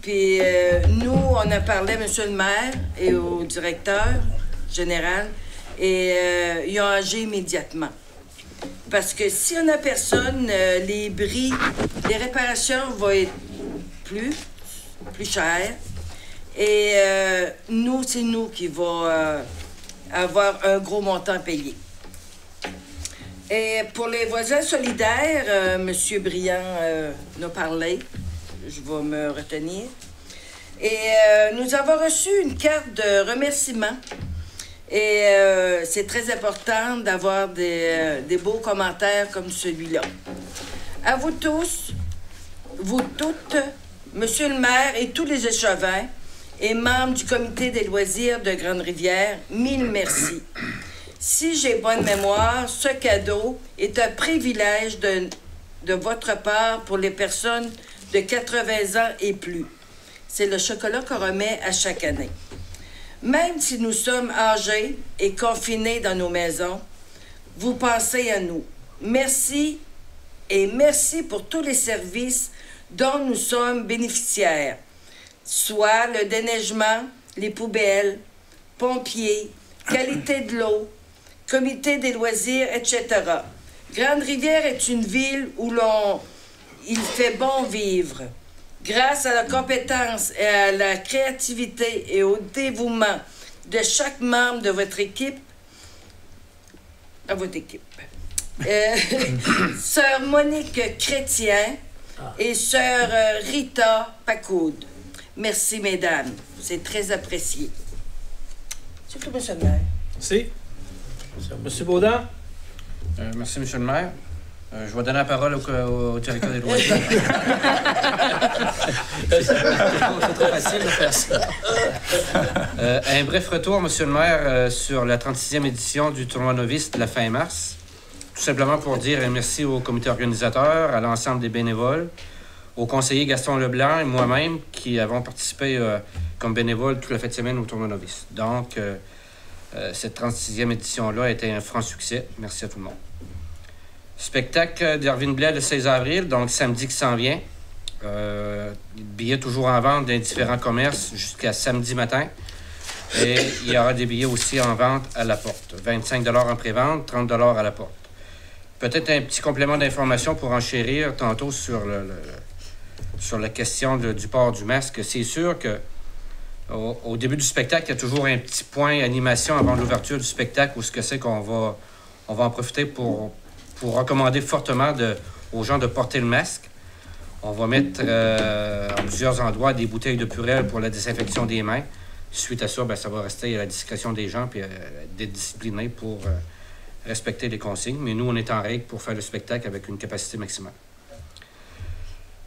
K: Puis nous, on a parlé à M. le maire et au directeur général et ils ont agi immédiatement. Parce que si on n'a personne, les bris, les réparations vont être plus chères. Et nous, c'est nous qui va avoir un gros montant payé. Et pour les voisins solidaires, M. Briand nous a parlé. Je vais me retenir. Et nous avons reçu une carte de remerciement. Et c'est très important d'avoir des beaux commentaires comme celui-là. À vous tous, vous toutes, Monsieur le maire et tous les échevins et membres du comité des loisirs de Grande-Rivière, mille merci. Si j'ai bonne mémoire, ce cadeau est un privilège de votre part pour les personnes de 80 ans et plus. C'est le chocolat qu'on remet à chaque année. Même si nous sommes âgés et confinés dans nos maisons, vous pensez à nous. Merci et merci pour tous les services dont nous sommes bénéficiaires, soit le déneigement, les poubelles, pompiers, qualité de l'eau, comité des loisirs, etc. Grande-Rivière est une ville où il fait bon vivre. Grâce à la compétence et à la créativité et au dévouement de chaque membre de votre équipe, Sœur Monique Chrétien et Sœur Rita Pacoud, Merci, mesdames. C'est très apprécié. C'est tout, monsieur le maire.
A: Merci. Monsieur Baudin?
D: Merci, monsieur le maire. Je vais donner la parole au directeur des loisirs. C'est trop facile de faire ça. Un bref retour, monsieur le maire, sur la 36e édition du tournoi novice de la fin mars. Tout simplement pour dire un merci au comité organisateur, à l'ensemble des bénévoles, au conseiller Gaston Leblanc et moi-même qui avons participé comme bénévoles toute la fin de semaine au tournoi novice. Donc, cette 36e édition-là a été un franc succès. Merci à tout le monde. Spectacle d'Erwin Blais le 16 avril, donc samedi qui s'en vient. Billets toujours en vente dans différents commerces jusqu'à samedi matin. Et il y aura des billets aussi en vente à la porte. 25 $ en pré-vente, 30 $ à la porte. Peut-être un petit complément d'information pour enchérir tantôt sur, sur la question du port du masque. C'est sûr que au début du spectacle, il y a toujours un petit point animation avant l'ouverture du spectacle où ce que c'est qu'on va en profiter pour recommander fortement aux gens de porter le masque. On va mettre en plusieurs endroits des bouteilles de Purell pour la désinfection des mains. Suite à ça, ça va rester à la discrétion des gens puis d'être disciplinés pour respecter les consignes. Mais nous, on est en règle pour faire le spectacle avec une capacité maximale.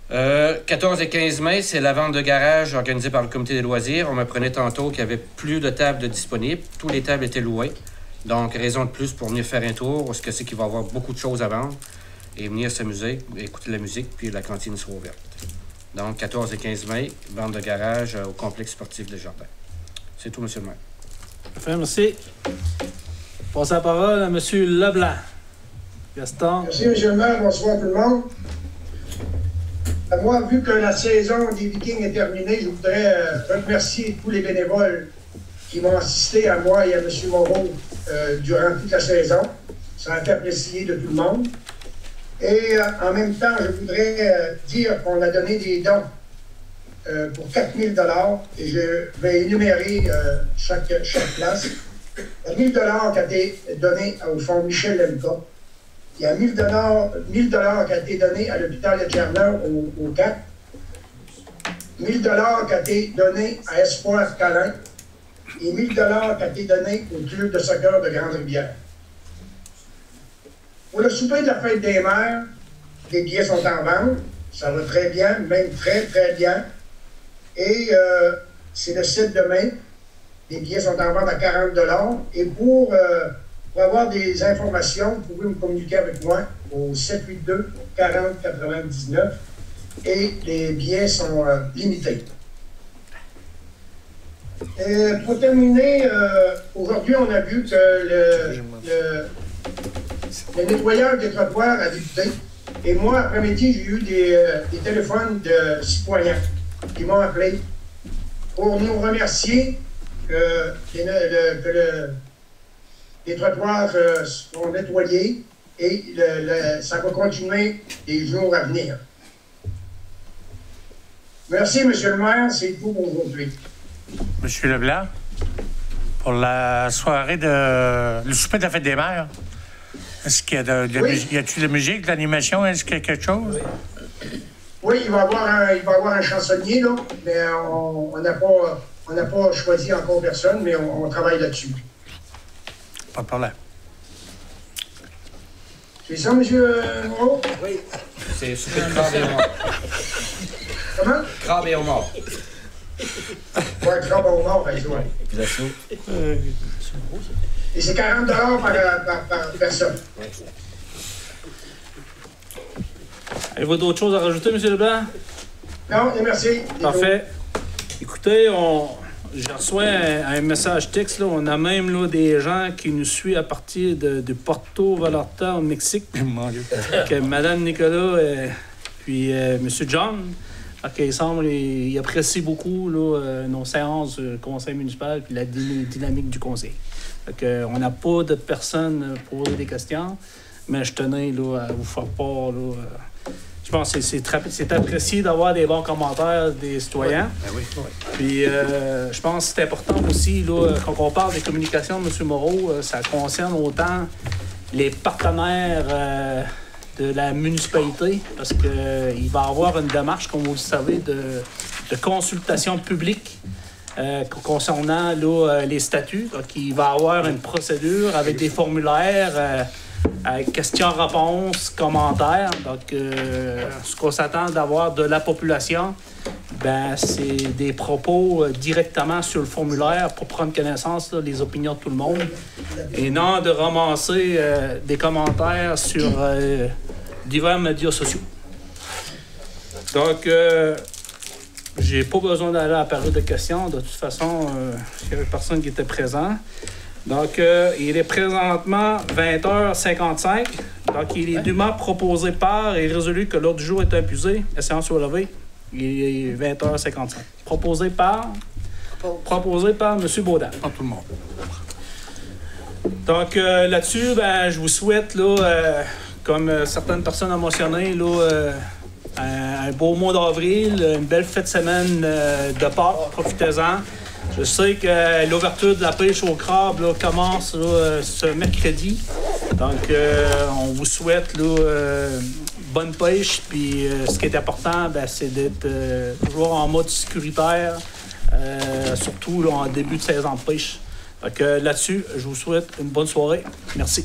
D: 14 et 15 mai, c'est la vente de garage organisée par le comité des loisirs. On m'apprenait tantôt qu'il y avait plus de tables de disponibles. Toutes les tables étaient louées. Donc, raison de plus pour venir faire un tour, parce que c'est qu'il va y avoir beaucoup de choses à vendre, et venir s'amuser, écouter de la musique, puis la cantine sera ouverte. Donc, 14 et 15 mai, vente de garage au complexe sportif des Jardins. C'est tout, monsieur le maire.
A: Parfait, merci. Passe la parole à monsieur Leblanc. Gaston.
H: Merci, monsieur le maire. Bonsoir tout le monde. Moi, vu que la saison des Vikings est terminée, je voudrais remercier tous les bénévoles qui m'ont assisté à moi et à M. Moreau durant toute la saison. Ça a été apprécié de tout le monde. Et en même temps, je voudrais dire qu'on a donné des dons pour 4 000 $ et je vais énumérer chaque place. Il y a 1 000 $ qui a été donné au fonds Michel Lemka. Il y a 1 000 $ qui a été donné à l'hôpital de Tchernow au CAC. 1 000 $ qui a été donné à Espoir Calin. Et 1 000 $ qui a été donné au club de soccer de Grande-Rivière. Pour le souper de la fête des mères, les billets sont en vente. Ça va très bien, même très, très bien. Et c'est le 7 de mai. Les billets sont en vente à 40 $. Et pour avoir des informations, vous pouvez me communiquer avec moi au 782 40 99. Et les billets sont limités. Pour terminer, aujourd'hui, on a vu que le nettoyage des trottoirs a débuté. Et moi, après-midi, j'ai eu des téléphones de citoyens qui m'ont appelé pour nous remercier que les trottoirs seront nettoyés et ça va continuer les jours à venir. Merci, monsieur le maire. C'est tout pour aujourd'hui.
I: Monsieur Leblanc, pour la soirée le souper de la fête des mères, est-ce qu'il y a y a-t-il de la musique, de l'animation, est-ce qu'il y a quelque chose?
H: Oui, il va y avoir un chansonnier, là, mais on n'a pas choisi encore personne, mais on travaille là-dessus.
I: Pas de problème.
H: C'est ça, monsieur Moreau?
D: Oui. C'est souper de crabe et homard.
H: Comment?
D: Crabe et homard.
H: Ouais, crabe au mort, ben, ouais. Et c'est 40 $ par personne.
A: Avez-vous d'autres choses à rajouter, M. Leblanc?
H: Non, merci.
A: Parfait. Écoutez, j'ai reçu un message texte. Là. On a même là, des gens qui nous suivent à partir de Porto Vallarta au Mexique. Que Mme Nicolas et puis M. John. Il semble il apprécie beaucoup là, nos séances du conseil municipal et la dynamique du conseil. On n'a pas de personnes pour poser des questions, mais je tenais là, à vous faire part. Là, je pense que c'est apprécié d'avoir des bons commentaires des citoyens.
D: Oui.
A: Puis je pense que c'est important aussi, là, quand on parle des communications de M. Moreau, ça concerne autant les partenaires de la municipalité, parce qu'il va y avoir une démarche, comme vous le savez, de consultation publique concernant là, les statuts. Donc, il va y avoir une procédure avec des formulaires, avec questions-réponses, commentaires. Donc, ce qu'on s'attend d'avoir de la population, ben, c'est des propos directement sur le formulaire pour prendre connaissance des opinions de tout le monde et non de ramasser des commentaires sur divers médias sociaux. Donc, j'ai pas besoin d'aller à la période de questions. De toute façon, il y avait personne qui était présent. Donc, il est présentement 20h55. Donc, il est dûment proposé par et résolu que l'ordre du jour est épuisé. La séance soit levée. Il est 20h55. Proposé par M. Baudin.
I: Pas tout le monde.
A: Donc, là-dessus, ben, je vous souhaite, là, comme certaines personnes ont mentionné, là, un beau mois d'avril, une belle fête de semaine de Pâques. Profitez-en. Je sais que l'ouverture de la pêche au crabe là, commence là, ce mercredi. Donc, on vous souhaite là, bonne pêche. Puis, ce qui est important, ben, c'est d'être toujours en mode sécuritaire, surtout là, en début de saison de pêche. Donc, là-dessus, je vous souhaite une bonne soirée. Merci.